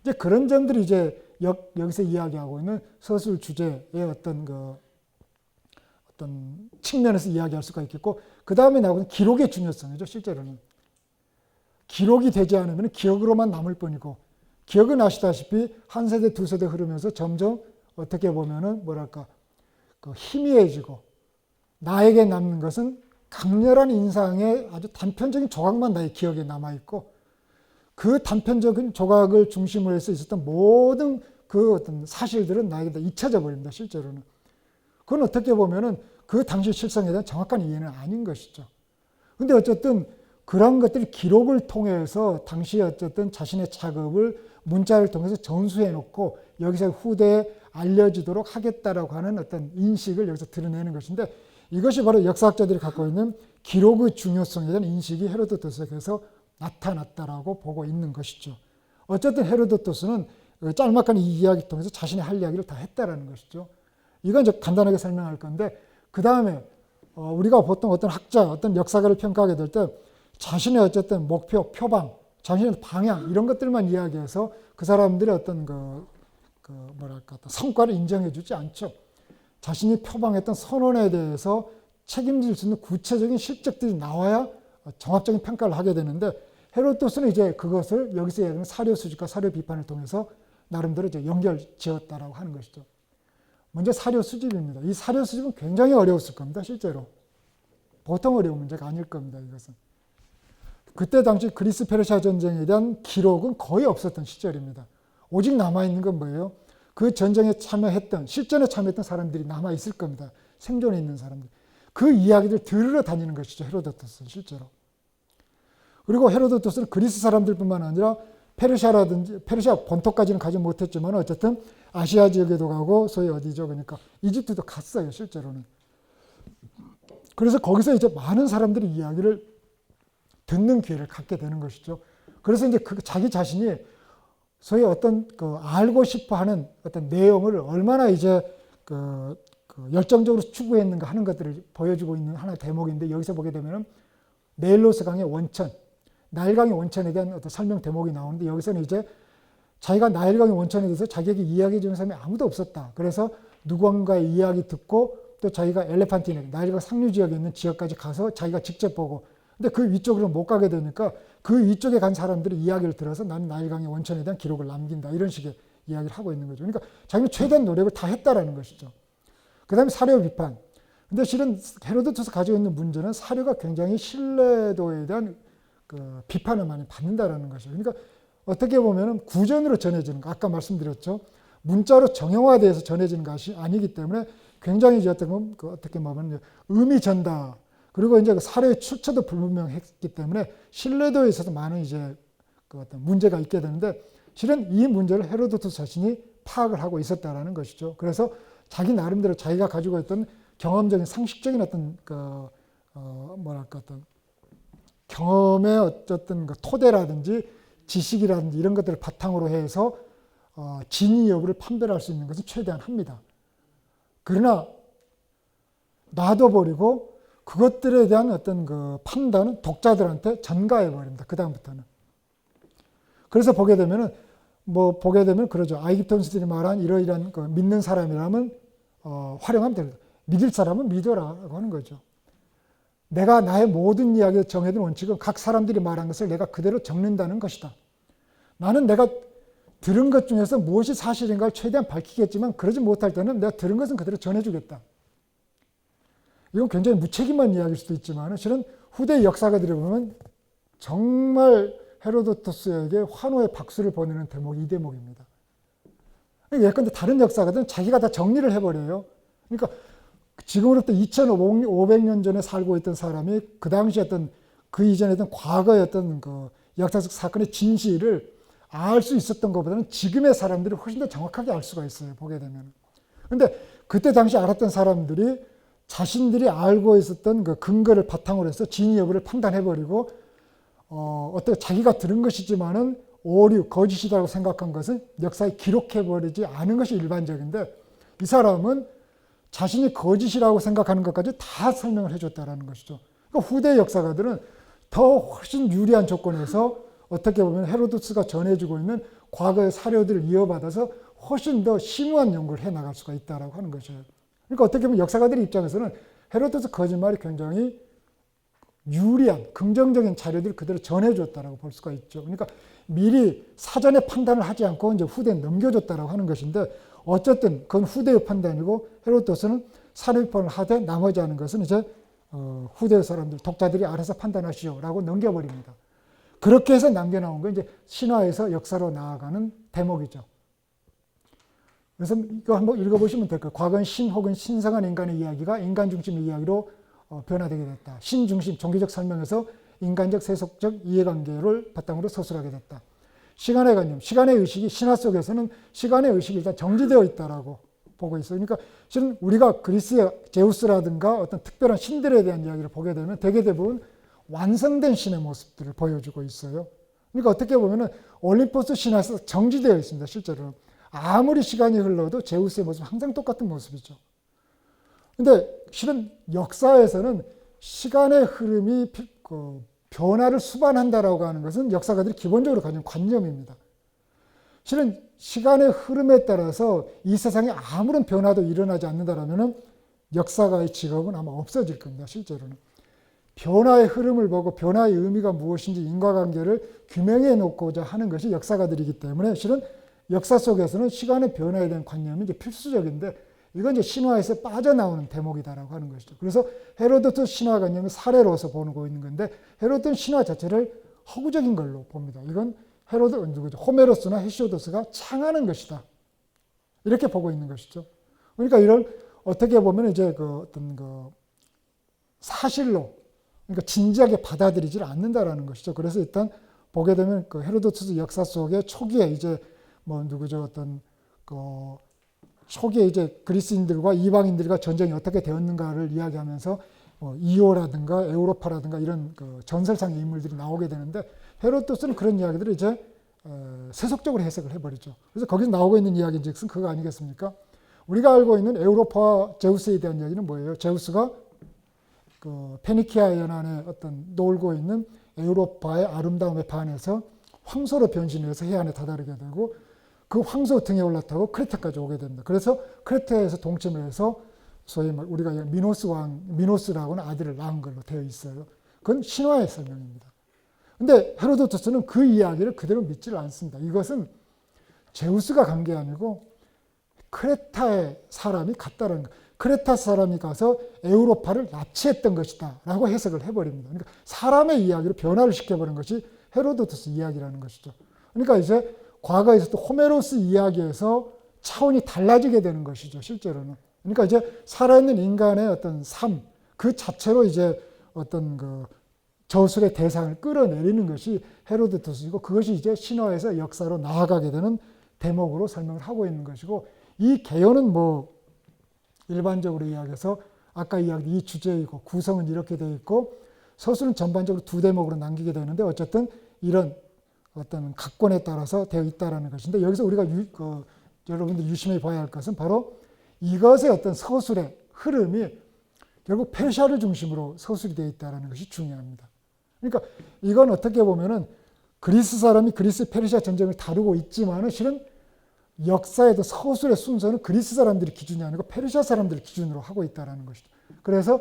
이제 그런 점들이 이제 여기서 이야기하고 있는 서술 주제의 어떤 측면에서 이야기할 수가 있겠고, 그 다음에 나오는 기록의 중요성이죠. 실제로는 기록이 되지 않으면 기억으로만 남을 뿐이고, 기억은 아시다시피 한 세대 두 세대 흐르면서 점점 어떻게 보면은 희미해지고 나에게 남는 것은 강렬한 인상의 아주 단편적인 조각만 나의 기억에 남아있고, 그 단편적인 조각을 중심으로 해서 있었던 모든 그 어떤 사실들은 나에게 다 잊혀져 버립니다, 실제로는. 그건 어떻게 보면은 그 당시 실상에 대한 정확한 이해는 아닌 것이죠. 근데 어쨌든 그런 것들이 기록을 통해서 당시에 어쨌든 자신의 작업을 문자를 통해서 전수해 놓고 여기서 후대에 알려지도록 하겠다라고 하는 어떤 인식을 여기서 드러내는 것인데, 이것이 바로 역사학자들이 갖고 있는 기록의 중요성에 대한 인식이 헤로도토스에서 나타났다라고 보고 있는 것이죠. 어쨌든 헤로도토스는 짤막한 이 이야기 통해서 자신의 할 이야기를 다 했다라는 것이죠. 이건 이제 간단하게 설명할 건데, 그 다음에 우리가 보통 어떤 학자, 어떤 역사가를 평가하게 될 때 자신의 어쨌든 목표, 표방, 자신의 방향 이런 것들만 이야기해서 그 사람들의 어떤 성과를 인정해 주지 않죠. 자신이 표방했던 선언에 대해서 책임질 수 있는 구체적인 실적들이 나와야 정확적인 평가를 하게 되는데, 헤로도트는 이제 그것을 여기서 얘기하는 사료 수집과 사료 비판을 통해서 나름대로 이제 연결 지었다라고 하는 것이죠. 먼저 사료 수집입니다. 이 사료 수집은 굉장히 어려웠을 겁니다, 실제로. 보통 어려운 문제가 아닐 겁니다, 이것은. 그때 당시 그리스 페르시아 전쟁에 대한 기록은 거의 없었던 시절입니다. 오직 남아있는 건 뭐예요? 그 전쟁에 참여했던, 실전에 참여했던 사람들이 남아있을 겁니다. 생존해 있는 사람들. 그 이야기들 들으러 다니는 것이죠, 헤로도토스는 실제로. 그리고 헤로도토스는 그리스 사람들뿐만 아니라 페르시아 본토까지는 가지 못했지만 어쨌든 아시아 지역에도 가고, 소위 어디죠? 그러니까 이집트도 갔어요, 실제로는. 그래서 거기서 이제 많은 사람들이 이야기를 듣는 기회를 갖게 되는 것이죠. 그래서 이제 자기 자신이 소위 어떤 알고 싶어 하는 어떤 내용을 얼마나 이제 열정적으로 추구했는가 하는 것들을 보여주고 있는 하나의 대목인데, 여기서 보게 되면 네일로스 강의 원천, 나일강의 원천에 대한 어떤 설명 대목이 나오는데, 여기서는 이제 자기가 나일강의 원천에 대해서 자기에게 이야기해 주는 사람이 아무도 없었다. 그래서 누군가의 이야기 듣고 또 자기가 엘레판티네, 나일강 상류 지역에 있는 지역까지 가서 자기가 직접 보고, 근데 그 위쪽으로 못 가게 되니까 그 위쪽에 간 사람들이 이야기를 들어서 나는 나일강의 원천에 대한 기록을 남긴다, 이런 식의 이야기를 하고 있는 거죠. 그러니까 자기는 최대한 노력을 다 했다라는 것이죠. 그 다음에 사료 비판. 근데 실은 헤로도토스 가지고 있는 문제는 사료가 굉장히 신뢰도에 대한 비판을 많이 받는다라는 것이죠. 그러니까 어떻게 보면 구전으로 전해지는 거, 아까 말씀드렸죠. 문자로 정형화돼서 전해지는 것이 아니기 때문에 굉장히 이제 어떻게 보면 의미 전달, 그리고 이제 사료의 출처도 불분명했기 때문에 신뢰도에 있어서 많은 이제 어떤 문제가 있게 되는데, 실은 이 문제를 헤로도토스 자신이 파악을 하고 있었다라는 것이죠. 그래서 자기 나름대로 자기가 가지고 있던 경험적인 상식적인 어떤 경험의 어쨌든 그 토대라든지 지식이라든지 이런 것들을 바탕으로 해서 진위 여부를 판별할 수 있는 것은 최대한 합니다. 그러나 놔둬버리고 그것들에 대한 어떤 그 판단은 독자들한테 전가해버립니다. 그 다음부터는. 그래서 보게 되면 그러죠. 아이깁톤스들이 말한 이러이러한 그 믿는 사람이라면 활용하면 됩니다. 믿을 사람은 믿어라라고 하는 거죠. 내가 나의 모든 이야기에 정해둔 원칙은 각 사람들이 말한 것을 내가 그대로 적는다는 것이다. 나는 내가 들은 것 중에서 무엇이 사실인가를 최대한 밝히겠지만 그러지 못할 때는 내가 들은 것은 그대로 전해주겠다. 이건 굉장히 무책임한 이야기일 수도 있지만 실은 후대 역사가들이 보면 정말 헤로도토스에게 환호의 박수를 보내는 대목이 이 대목입니다. 예컨대 다른 역사가들은 자기가 다 정리를 해버려요. 그러니까 지금으로부터 2500년 전에 살고 있던 사람이 그 당시 어떤 그 이전에 어떤 과거의 어떤 그 역사적 사건의 진실을 알 수 있었던 것보다는 지금의 사람들이 훨씬 더 정확하게 알 수가 있어요. 보게 되면. 근데 그때 당시 알았던 사람들이 자신들이 알고 있었던 그 근거를 바탕으로 해서 진위 여부를 판단해버리고 어떻게 자기가 들은 것이지만은 오류, 거짓이라고 생각한 것은 역사에 기록해버리지 않은 것이 일반적인데 이 사람은 자신이 거짓이라고 생각하는 것까지 다 설명을 해줬다라는 것이죠. 그러니까 후대 역사가들은 더 훨씬 유리한 조건에서 어떻게 보면 헤로도트가 전해주고 있는 과거의 사료들을 이어받아서 훨씬 더 심오한 연구를 해나갈 수가 있다고 하는 것이에요. 그러니까 어떻게 보면 역사가들의 입장에서는 헤로도트 거짓말이 굉장히 유리한 긍정적인 자료들을 그대로 전해줬다라고 볼 수가 있죠. 그러니까 미리 사전에 판단을 하지 않고 이제 후대에 넘겨줬다라고 하는 것인데 어쨌든 그건 후대의 판단이고 헤로도트는 사료비판을 하되 나머지 하는 것은 이제 후대 사람들 독자들이 알아서 판단하시오라고 넘겨버립니다. 그렇게 해서 남겨나온 건 이제 신화에서 역사로 나아가는 대목이죠. 그래서 이거 한번 읽어보시면 될 거예요. 과거엔 신 혹은 신성한 인간의 이야기가 인간 중심의 이야기로 변화되게 됐다. 신 중심 종교적 설명에서 인간적 세속적 이해관계를 바탕으로 서술하게 됐다. 시간의 관념, 시간의 의식이 신화 속에서는 시간의 의식이 일단 정지되어 있다라고 보고 있어요. 그러니까 실은 우리가 그리스의 제우스라든가 어떤 특별한 신들에 대한 이야기를 보게 되면 대개 대부분 완성된 신의 모습들을 보여주고 있어요. 그러니까 어떻게 보면 올림포스 신화에서 정지되어 있습니다. 실제로는. 아무리 시간이 흘러도 제우스의 모습은 항상 똑같은 모습이죠. 근데 실은 역사에서는 시간의 흐름이 변화를 수반한다라고 하는 것은 역사가들이 기본적으로 가진 관념입니다. 실은 시간의 흐름에 따라서 이 세상에 아무런 변화도 일어나지 않는다라면 역사가의 직업은 아마 없어질 겁니다. 실제로는. 변화의 흐름을 보고 변화의 의미가 무엇인지 인과관계를 규명해 놓고자 하는 것이 역사가들이기 때문에 실은 역사 속에서는 시간의 변화에 대한 관념이 이제 필수적인데 이건 이제 신화에서 빠져나오는 대목이다라고 하는 것이죠. 그래서 헤로도트 신화 관념을 사례로서 보고 있는 건데 헤로도트 신화 자체를 허구적인 걸로 봅니다. 이건 호메로스나 헤시오도스가 창하는 것이다. 이렇게 보고 있는 것이죠. 그러니까 이런 어떻게 보면 이제 그 어떤 그 사실로 그러니까 진지하게 받아들이질 않는다라는 것이죠. 그래서 일단 보게 되면 그 헤로도투스 역사 속에 초기에 이제 어떤 그 초기에 이제 그리스인들과 이방인들과 전쟁이 어떻게 되었는가를 이야기하면서 이오라든가 에우로파라든가 이런 그 전설상의 인물들이 나오게 되는데 헤로도트는 그런 이야기들을 이제 세속적으로 해석을 해버리죠. 그래서 거기서 나오고 있는 이야기인즉슨 그거 아니겠습니까? 우리가 알고 있는 에우로파와 제우스에 대한 이야기는 뭐예요? 제우스가 그 페니키아 연안에 어떤 놀고 있는 에우로파의 아름다움에 반해서 황소로 변신해서 해안에 다다르게 되고 그 황소 등에 올라타고 크레타까지 오게 됩니다. 그래서 크레타에서 동침을 해서 소위 우리가 미노스라고는 아들을 낳은 걸로 되어 있어요. 그건 신화의 설명입니다. 근데 헤로도토스는 그 이야기를 그대로 믿지를 않습니다. 이것은 제우스가 간 게 아니고 크레타의 사람이 갔다는 거. 크레타 사람이 가서 에우로파를 납치했던 것이다 라고 해석을 해버립니다. 그러니까 사람의 이야기로 변화를 시켜버린 것이 헤로도토스 이야기라는 것이죠. 그러니까 이제 과거에서도 호메로스 이야기에서 차원이 달라지게 되는 것이죠. 실제로는. 그러니까 이제 살아있는 인간의 어떤 삶, 그 자체로 이제 어떤 그 저술의 대상을 끌어내리는 것이 헤로도토스이고 그것이 이제 신화에서 역사로 나아가게 되는 대목으로 설명을 하고 있는 것이고 이 개요는 일반적으로 이야기해서 아까 이야기한 이 주제이고 구성은 이렇게 되어 있고 서술은 전반적으로 두 대목으로 남기게 되는데 어쨌든 이런 어떤 각권에 따라서 되어 있다라는 것인데 여기서 우리가 여러분들 유심히 봐야 할 것은 바로 이것의 어떤 서술의 흐름이 결국 페르시아를 중심으로 서술이 되어 있다는 것이 중요합니다. 그러니까 이건 어떻게 보면은 그리스 사람이 그리스 페르시아 전쟁을 다루고 있지만은 실은 역사에도 서술의 순서는 그리스 사람들이 기준이 아니고 페르시아 사람들을 기준으로 하고 있다는 것이죠. 그래서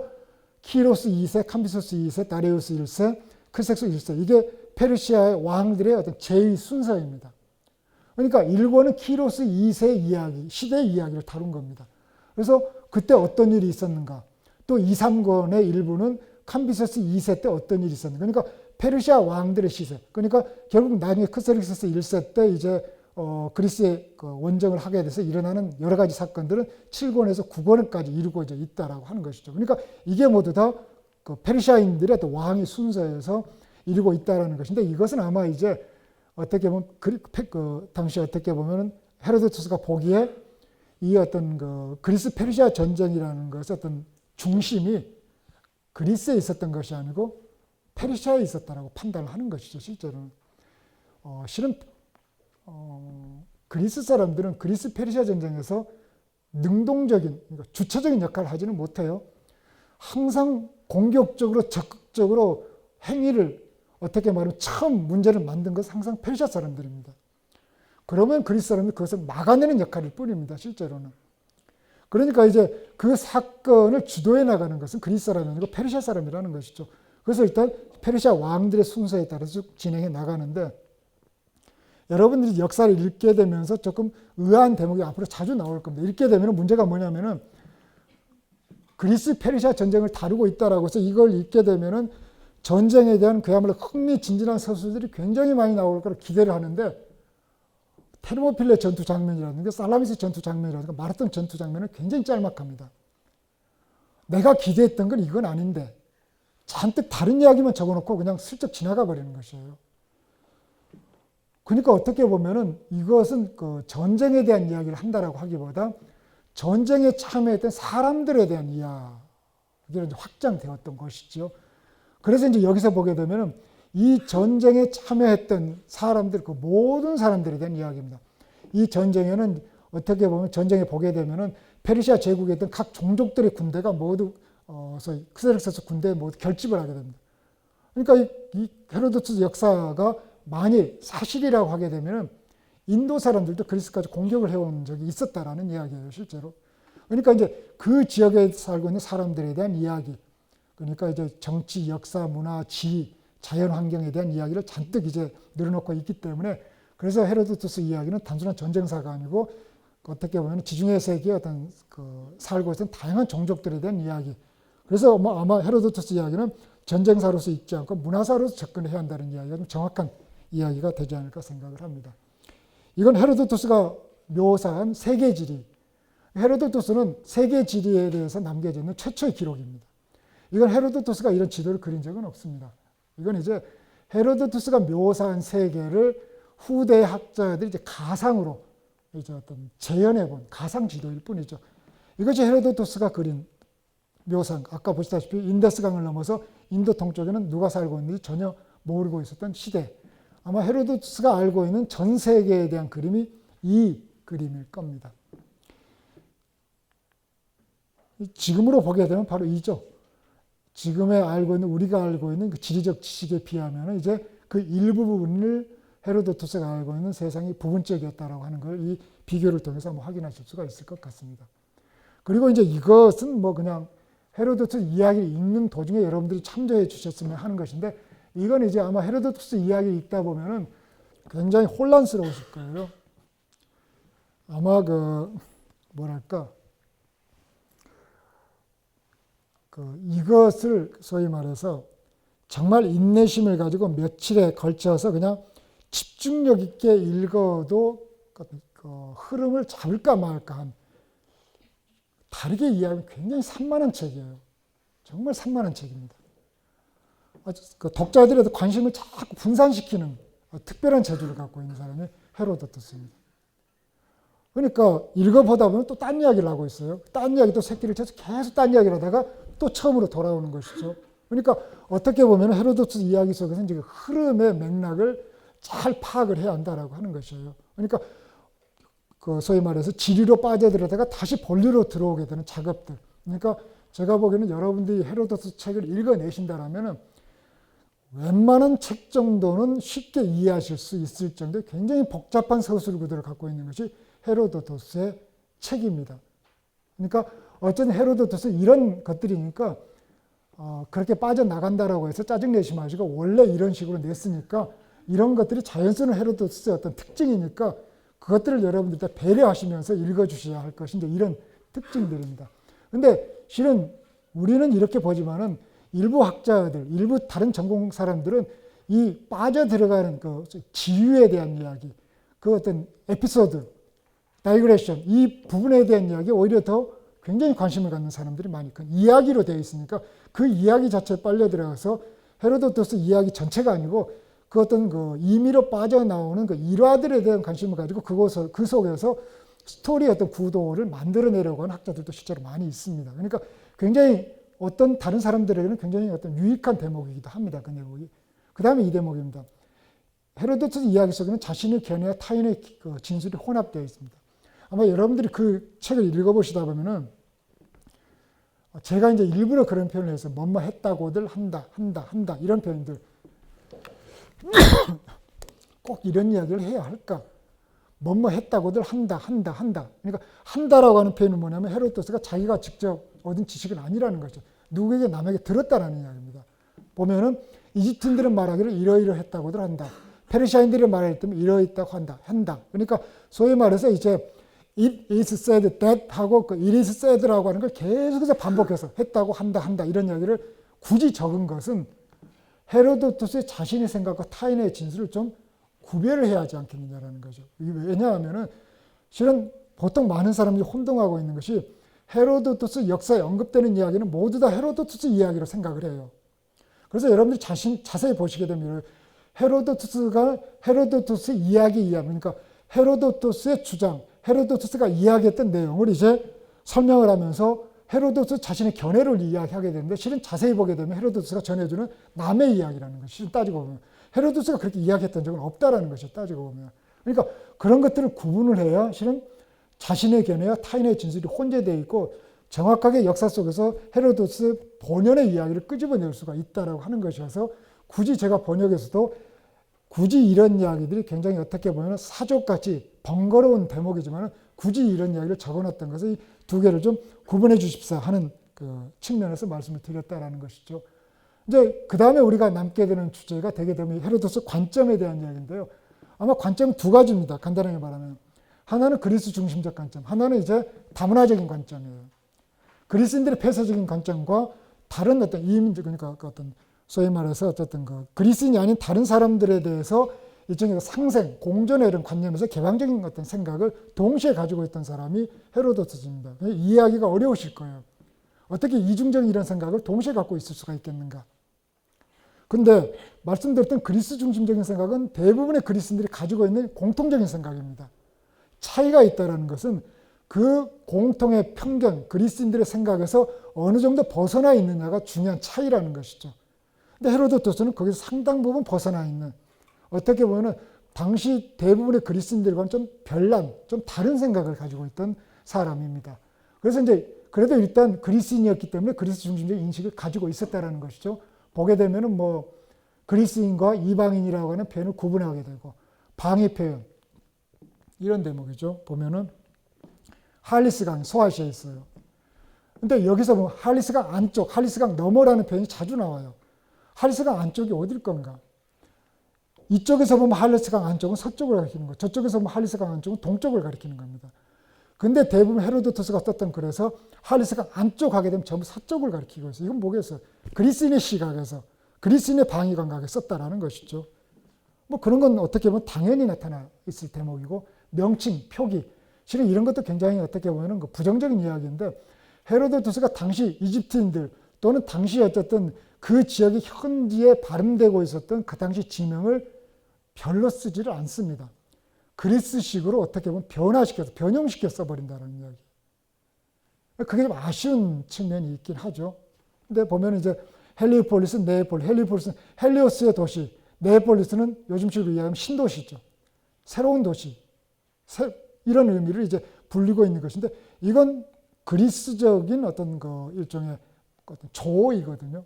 키로스 2세, 캄비소스 2세, 다리우스 1세, 크섹스 1세 이게 페르시아의 왕들의 어떤 제2 순서입니다. 그러니까 1권은 키로스 2세 이야기, 시대 이야기를 다룬 겁니다. 그래서 그때 어떤 일이 있었는가. 또 2, 3권의 일부는 캄비소스 2세 때 어떤 일이 있었는가. 그러니까 페르시아 왕들의 시세. 그러니까 결국 나중에 크섹스 1세 때 이제 그리스의 원정을 하게 돼서 일어나는 여러 가지 사건들은 7권에서 9권까지 이루어져 있다라고 하는 것이죠. 그러니까 이게 모두 다 페르시아인들의 어떤 왕의 순서에서 이루고 있다라는 것인데 이것은 아마 이제 어떻게 보면 당시 어떻게 보면 헤로도투스가 보기에 이 어떤 그리스 페르시아 전쟁이라는 것의 어떤 중심이 그리스에 있었던 것이 아니고 페르시아에 있었다라고 판단을 하는 것이죠. 실제로는 실은 그리스 사람들은 그리스 페르시아 전쟁에서 능동적인 그러니까 주체적인 역할을 하지는 못해요. 항상 공격적으로 적극적으로 행위를 어떻게 말하면 처음 문제를 만든 것은 항상 페르시아 사람들입니다. 그러면 그리스 사람들이 그것을 막아내는 역할일 뿐입니다. 실제로는. 그러니까 이제 그 사건을 주도해 나가는 것은 그리스 사람이 아니고 페르시아 사람이라는 것이죠. 그래서 일단 페르시아 왕들의 순서에 따라서 진행해 나가는데 여러분들이 역사를 읽게 되면서 조금 의아한 대목이 앞으로 자주 나올 겁니다. 읽게 되면 문제가 뭐냐면은 그리스 페르시아 전쟁을 다루고 있다라고 해서 이걸 읽게 되면은 전쟁에 대한 그야말로 흥미진진한 서술들이 굉장히 많이 나올 거라 기대를 하는데 테르모필레 전투 장면이라든가 살라미스 전투 장면이라든가 마라톤 전투 장면은 굉장히 짤막합니다. 내가 기대했던 건 이건 아닌데 잔뜩 다른 이야기만 적어놓고 그냥 슬쩍 지나가 버리는 것이에요. 그러니까 어떻게 보면은 이것은 전쟁에 대한 이야기를 한다라고 하기보다 전쟁에 참여했던 사람들에 대한 이야기로 확장되었던 것이죠. 그래서 이제 여기서 보게 되면은 이 전쟁에 참여했던 사람들, 그 모든 사람들에 대한 이야기입니다. 이 전쟁에는 어떻게 보면 전쟁에 보게 되면은 페르시아 제국에 있던 각 종족들의 군대가 모두 소위 크세렉스 군대에 모두 결집을 하게 됩니다. 그러니까 이 헤로도투스 역사가 만일 사실이라고 하게 되면은 인도 사람들도 그리스까지 공격을 해온 적이 있었다라는 이야기예요, 실제로. 그러니까 이제 그 지역에 살고 있는 사람들에 대한 이야기, 그러니까 이제 정치, 역사, 문화, 지리, 자연 환경에 대한 이야기를 잔뜩 이제 늘어놓고 있기 때문에 그래서 헤로도투스 이야기는 단순한 전쟁사가 아니고 어떻게 보면 지중해 세계의 어떤 살고 있는 다양한 종족들에 대한 이야기. 그래서 뭐 아마 헤로도투스 이야기는 전쟁사로서 읽지 않고 문화사로서 접근해야 한다는 이야기가 좀 정확한 이야기가 되지 않을까 생각을 합니다. 이건 헤로도투스가 묘사한 세계지리. 헤로도투스는 세계지리에 대해서 남겨져 있는 최초의 기록입니다. 이건 헤로도투스가 이런 지도를 그린 적은 없습니다. 이건 이제 헤로도투스가 묘사한 세계를 후대 학자들이 이제 가상으로 이제 어떤 재현해 본 가상 지도일 뿐이죠. 이것이 헤로도투스가 그린 묘상. 아까 보시다시피 인더스강을 넘어서 인도 동쪽에는 누가 살고 있는지 전혀 모르고 있었던 시대. 아마 헤로도투스가 알고 있는 전 세계에 대한 그림이 이 그림일 겁니다. 지금으로 보게 되면 바로 이죠. 지금에 알고 있는 우리가 알고 있는 그 지리적 지식에 비하면 이제 그 일부분을 헤로도투스가 알고 있는 세상이 부분적이었다라고 하는 걸 이 비교를 통해서 한번 확인하실 수가 있을 것 같습니다. 그리고 이제 이것은 뭐 그냥 헤로도투스 이야기를 읽는 도중에 여러분들이 참조해 주셨으면 하는 것인데 이건 이제 아마 헤로도투스 이야기를 읽다 보면은 굉장히 혼란스러우실 거예요. 아마 이것을 소위 말해서 정말 인내심을 가지고 며칠에 걸쳐서 그냥 집중력 있게 읽어도 흐름을 잡을까 말까 한 다르게 이해하면 굉장히 산만한 책이에요. 정말 산만한 책입니다. 독자들에도 관심을 자꾸 분산시키는 특별한 재주를 갖고 있는 사람이 헤로도투스입니다. 그러니까 읽어보다 보면 또 딴 이야기를 하고 있어요. 딴 이야기 또 새끼를 쳐서 계속 딴 이야기를 하다가 또 처음으로 돌아오는 것이죠. 그러니까 어떻게 보면 헤로도토스 이야기 속에서 이제 흐름의 맥락을 잘 파악을 해야 한다라고 하는 것이에요. 그러니까 그 소위 말해서 지리로 빠져들었다가 다시 본류로 들어오게 되는 작업들. 그러니까 제가 보기에는 여러분들이 헤로도토스 책을 읽어내신다라면 웬만한 책 정도는 쉽게 이해하실 수 있을 정도의 굉장히 복잡한 서술 구도를 갖고 있는 것이 헤로도토스의 책입니다. 그러니까 어쨌든 헤로도토스 이런 것들이니까 그렇게 빠져나간다라고 해서 짜증내지 마시고 원래 이런 식으로 냈으니까 이런 것들이 자연스러운 헤로도토스의 어떤 특징이니까 그것들을 여러분들 다 배려하시면서 읽어주셔야 할 것인데 이런 특징들입니다. 근데 실은 우리는 이렇게 보지만은 일부 학자들, 일부 다른 전공 사람들은 이 빠져들어가는 그 지유에 대한 이야기, 그 어떤 에피소드, 다이그레션, 이 부분에 대한 이야기에 오히려 더 굉장히 관심을 갖는 사람들이 많이 있고 이야기로 되어 있으니까 그 이야기 자체에 빨려 들어가서 헤로도토스 이야기 전체가 아니고 그 어떤 그 임의로 빠져나오는 그 일화들에 대한 관심을 가지고 그 속에서 스토리의 어떤 구도를 만들어내려고 하는 학자들도 실제로 많이 있습니다. 그러니까 굉장히 어떤 다른 사람들에게는 굉장히 어떤 유익한 대목이기도 합니다. 그 내용이. 그 다음에 이 대목입니다. 헤로도토스 이야기 속에는 자신의 견해와 타인의 그 진술이 혼합되어 있습니다. 아마 여러분들이 그 책을 읽어보시다 보면은 제가 이제 일부러 그런 표현을 해서 뭐뭐 했다고들 한다 이런 표현들 꼭 이런 이야기를 해야 할까? 뭐뭐 했다고들 한다. 그러니까 한다라고 하는 표현은 뭐냐면 헤로도토스가 자기가 직접 얻은 지식은 아니라는 거죠. 누구에게 남에게 들었다라는 이야기입니다. 보면은 이집트인들은 말하기를 이러이러했다고들 한다. 페르시아인들이 말했다면 이러했다고 한다. 그러니까 소위 말해서 이제 it is said that 하고 그 it is said라고 하는 걸 계속해서 반복해서 했다고 한다 이런 이야기를 굳이 적은 것은 헤로도토스의 자신의 생각과 타인의 진술을 좀 구별을 해야 하지 않겠느냐라는 거죠. 왜냐하면은 실은 보통 많은 사람들이 혼동하고 있는 것이 헤로도토스 역사에 언급되는 이야기는 모두 다 헤로도토스 이야기로 생각을 해요. 그래서 여러분들이 자세히 보시게 되면 헤로도토스의 이야기, 그러니까 헤로도토스의 주장, 헤로도토스가 이야기했던 내용을 이제 설명을 하면서 헤로도토스 자신의 견해를 이야기하게 되는데 실은 자세히 보게 되면 헤로도토스가 전해주는 남의 이야기라는 것이 실은 따지고 보면 헤로도토스가 그렇게 이야기했던 적은 없다라는 것이 따지고 보면 그러니까 그런 것들을 구분을 해야 실은 자신의 견해와 타인의 진술이 혼재되어 있고 정확하게 역사 속에서 헤로도토스 본연의 이야기를 끄집어낼 수가 있다라고 하는 것이어서 굳이 제가 번역에서도 굳이 이런 이야기들이 굉장히 어떻게 보면 사족같이 번거로운 대목이지만 굳이 이런 이야기를 적어놨던 것을 이 두 개를 좀 구분해 주십사 하는 그 측면에서 말씀을 드렸다라는 것이죠. 이제 그 다음에 우리가 남게 되는 주제가 되게 되면 헤로도토스 관점에 대한 이야기인데요. 아마 관점은 두 가지입니다. 간단하게 말하면. 하나는 그리스 중심적 관점, 하나는 이제 다문화적인 관점이에요. 그리스인들의 폐쇄적인 관점과 다른 어떤 이민족, 그러니까 어떤 소위 말해서 어쨌든 그 그리스인이 아닌 다른 사람들에 대해서 일종의 상생, 공존의 이런 관념에서 개방적인 어떤 생각을 동시에 가지고 있던 사람이 헤로도토스입니다. 이해하기가 어려우실 거예요. 어떻게 이중적인 이런 생각을 동시에 갖고 있을 수가 있겠는가? 근데 말씀드렸던 그리스 중심적인 생각은 대부분의 그리스인들이 가지고 있는 공통적인 생각입니다. 차이가 있다는 것은 그 공통의 편견, 그리스인들의 생각에서 어느 정도 벗어나 있느냐가 중요한 차이라는 것이죠. 근데 헤로도토스는 거기서 상당 부분 벗어나 있는 어떻게 보면 당시 대부분의 그리스인들과는 좀 별난, 좀 다른 생각을 가지고 있던 사람입니다. 그래서 이제 그래도 일단 그리스인이었기 때문에 그리스 중심적인 인식을 가지고 있었다는 것이죠. 보게 되면은 뭐 그리스인과 이방인이라고 하는 표현을 구분하게 되고 방위 표현 이런 대목이죠. 보면은 할리스강 소아시아에 있어요. 근데 여기서 보면 할리스강 안쪽, 할리스강 너머라는 표현이 자주 나와요. 할리스강 안쪽이 어딜 건가? 이쪽에서 보면 할리스강 안쪽은 서쪽을 가리키는 거, 저쪽에서 보면 할리스강 안쪽은 동쪽을 가리키는 겁니다. 근데 대부분 헤로도토스가 썼던 글에서 할리스강 안쪽 가게 되면 전부 서쪽을 가리키고 있어요. 이건 뭐겠어요? 그리스인의 시각에서, 그리스인의 방위 감각에 썼다라는 것이죠. 뭐 그런 건 어떻게 보면 당연히 나타나 있을 대목이고 명칭, 표기, 실은 이런 것도 굉장히 어떻게 보면 그 부정적인 이야기인데 헤로도토스가 당시 이집트인들 또는 당시 어쨌든 그 지역이 현지에 발음되고 있었던 그 당시 지명을 별로 쓰지를 않습니다. 그리스식으로 어떻게 보면 변화시켜서 변형시켜 써버린다는 이야기. 그게 좀 아쉬운 측면이 있긴 하죠. 근데 보면 이제 헬리오폴리스, 네에폴리스. 헬리오폴리스는 헬리오스의 도시, 네에폴리스는 요즘식으로 이야기하면 신도시죠. 새로운 도시. 이런 의미를 이제 불리고 있는 것인데 이건 그리스적인 어떤 그 일종의 어떤 조어이거든요.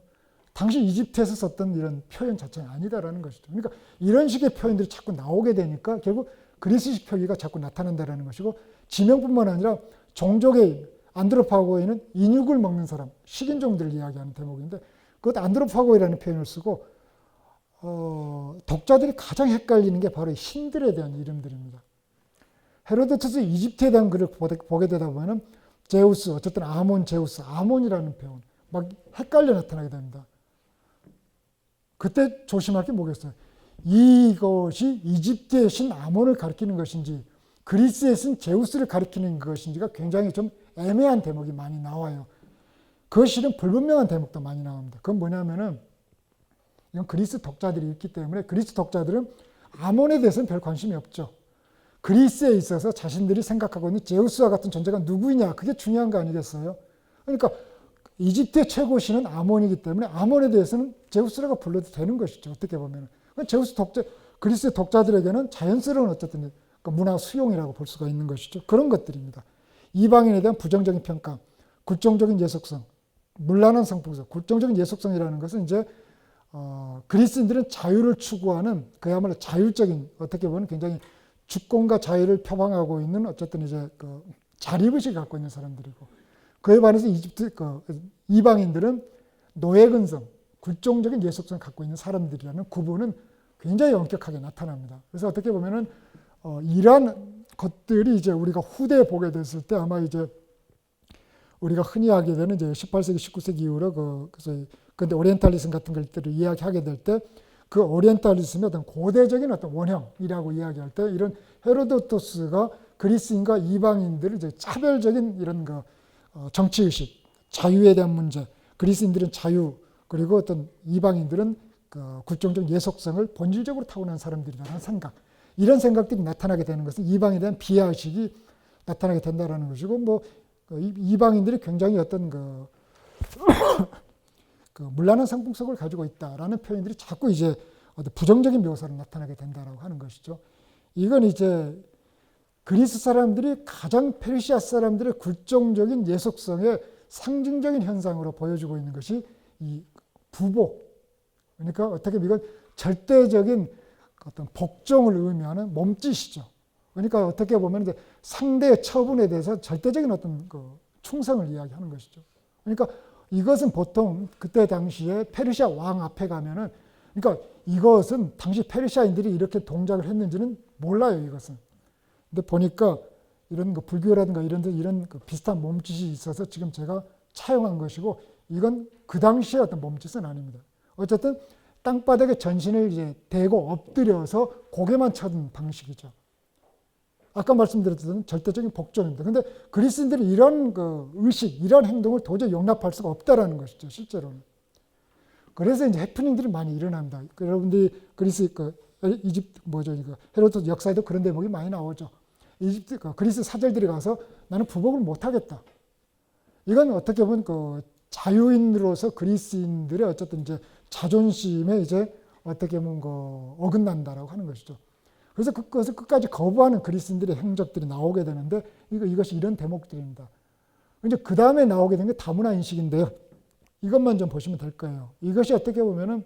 당시 이집트에서 썼던 이런 표현 자체가 아니다라는 것이죠. 그러니까 이런 식의 표현들이 자꾸 나오게 되니까 결국 그리스식 표기가 자꾸 나타난다라는 것이고 지명뿐만 아니라 종족의 안드로파고에는 인육을 먹는 사람, 식인종들을 이야기하는 대목인데 그것 안드로파고이라는 표현을 쓰고 독자들이 가장 헷갈리는 게 바로 신들에 대한 이름들입니다. 헤로도투스 이집트에 대한 글을 보게 되다 보면 제우스, 어쨌든 아몬, 제우스, 아몬이라는 표현 막 헷갈려 나타나게 됩니다. 그때 조심할 게 뭐겠어요? 이것이 이집트의 신 아몬을 가리키는 것인지 그리스의 신 제우스를 가리키는 것인지가 굉장히 좀 애매한 대목이 많이 나와요. 그 실은 불분명한 대목도 많이 나옵니다. 그건 뭐냐면은 이건 그리스 독자들이 있기 때문에 그리스 독자들은 아몬에 대해서는 별 관심이 없죠. 그리스에 있어서 자신들이 생각하고 있는 제우스와 같은 존재가 누구냐 그게 중요한 거 아니겠어요? 그러니까 이집트의 최고 신은 아몬이기 때문에 아몬에 대해서는 제우스라고 불러도 되는 것이죠. 어떻게 보면 제우스 독자 그리스의 독자들에게는 자연스러운 어쨌든 문화 수용이라고 볼 수가 있는 것이죠. 그런 것들입니다. 이방인에 대한 부정적인 평가, 굴종적인 예속성, 문란한 성품성, 굴종적인 예속성이라는 것은 이제 그리스인들은 자유를 추구하는 그야말로 자율적인 어떻게 보면 굉장히 주권과 자유를 표방하고 있는 어쨌든 이제 그 자립의식을 갖고 있는 사람들이고 그에 반해서 이방인들은 노예근성, 굴종적인 예속성을 갖고 있는 사람들이라는 구분은 굉장히 엄격하게 나타납니다. 그래서 어떻게 보면은 이러한 것들이 이제 우리가 후대에 보게 됐을 때 아마 이제 우리가 흔히 하게 되는 이제 18세기, 19세기 이후로 근데 오리엔탈리즘 같은 것들을 이야기하게 될 때 그 오리엔탈리즘의 어떤 고대적인 어떤 원형이라고 이야기할 때 이런 헤로도토스가 그리스인과 이방인들을 이제 차별적인 이런 정치의식, 자유에 대한 문제, 그리스인들은 자유, 그리고 어떤 이방인들은 굴종적 예속성을 본질적으로 타고난 사람들이라는 생각, 이런 생각들이 나타나게 되는 것은 이방에 대한 비하의식이 나타나게 된다는 것이고, 이방인들이 굉장히 어떤 문란한 상품성을 가지고 있다라는 표현들이 자꾸 이제 부정적인 묘사로 나타나게 된다라고 하는 것이죠. 이건 이제 그리스 사람들이 가장 페르시아 사람들의 굴종적인 예속성의 상징적인 현상으로 보여주고 있는 것이 이 부복. 그러니까 어떻게 보면 이건 절대적인 어떤 복종을 의미하는 몸짓이죠. 그러니까 어떻게 보면 이제 상대의 처분에 대해서 절대적인 어떤 충성을 이야기하는 것이죠. 그러니까 이것은 보통 그때 당시에 페르시아 왕 앞에 가면은 그러니까 이것은 당시 페르시아인들이 이렇게 동작을 했는지는 몰라요, 이것은. 근데 보니까 이런 불교라든가 이런 비슷한 몸짓이 있어서 지금 제가 차용한 것이고 이건 그 당시의 어떤 몸짓은 아닙니다. 어쨌든 땅바닥에 전신을 이제 대고 엎드려서 고개만 쳐든 방식이죠. 아까 말씀드렸던 절대적인 복종입니다. 근데 그리스인들이 이런 의식, 이런 행동을 도저히 용납할 수가 없다라는 것이죠, 실제로는. 그래서 이제 해프닝들이 많이 일어납니다. 여러분들이 이집트 헤로도토 역사에도 그런 대목이 많이 나오죠. 이집트 그리스 사절들이 가서 나는 부복을 못 하겠다. 이건 어떻게 보면 자유인으로서 그리스인들의 어쨌든 이제 자존심에 이제 어떻게 보면 어긋난다라고 하는 것이죠. 그래서 그것을 끝까지 거부하는 그리스인들의 행적들이 나오게 되는데 이것이 이런 대목들입니다. 이제 그 다음에 나오게 된 게 다문화 인식인데요. 이것만 좀 보시면 될 거예요. 이것이 어떻게 보면은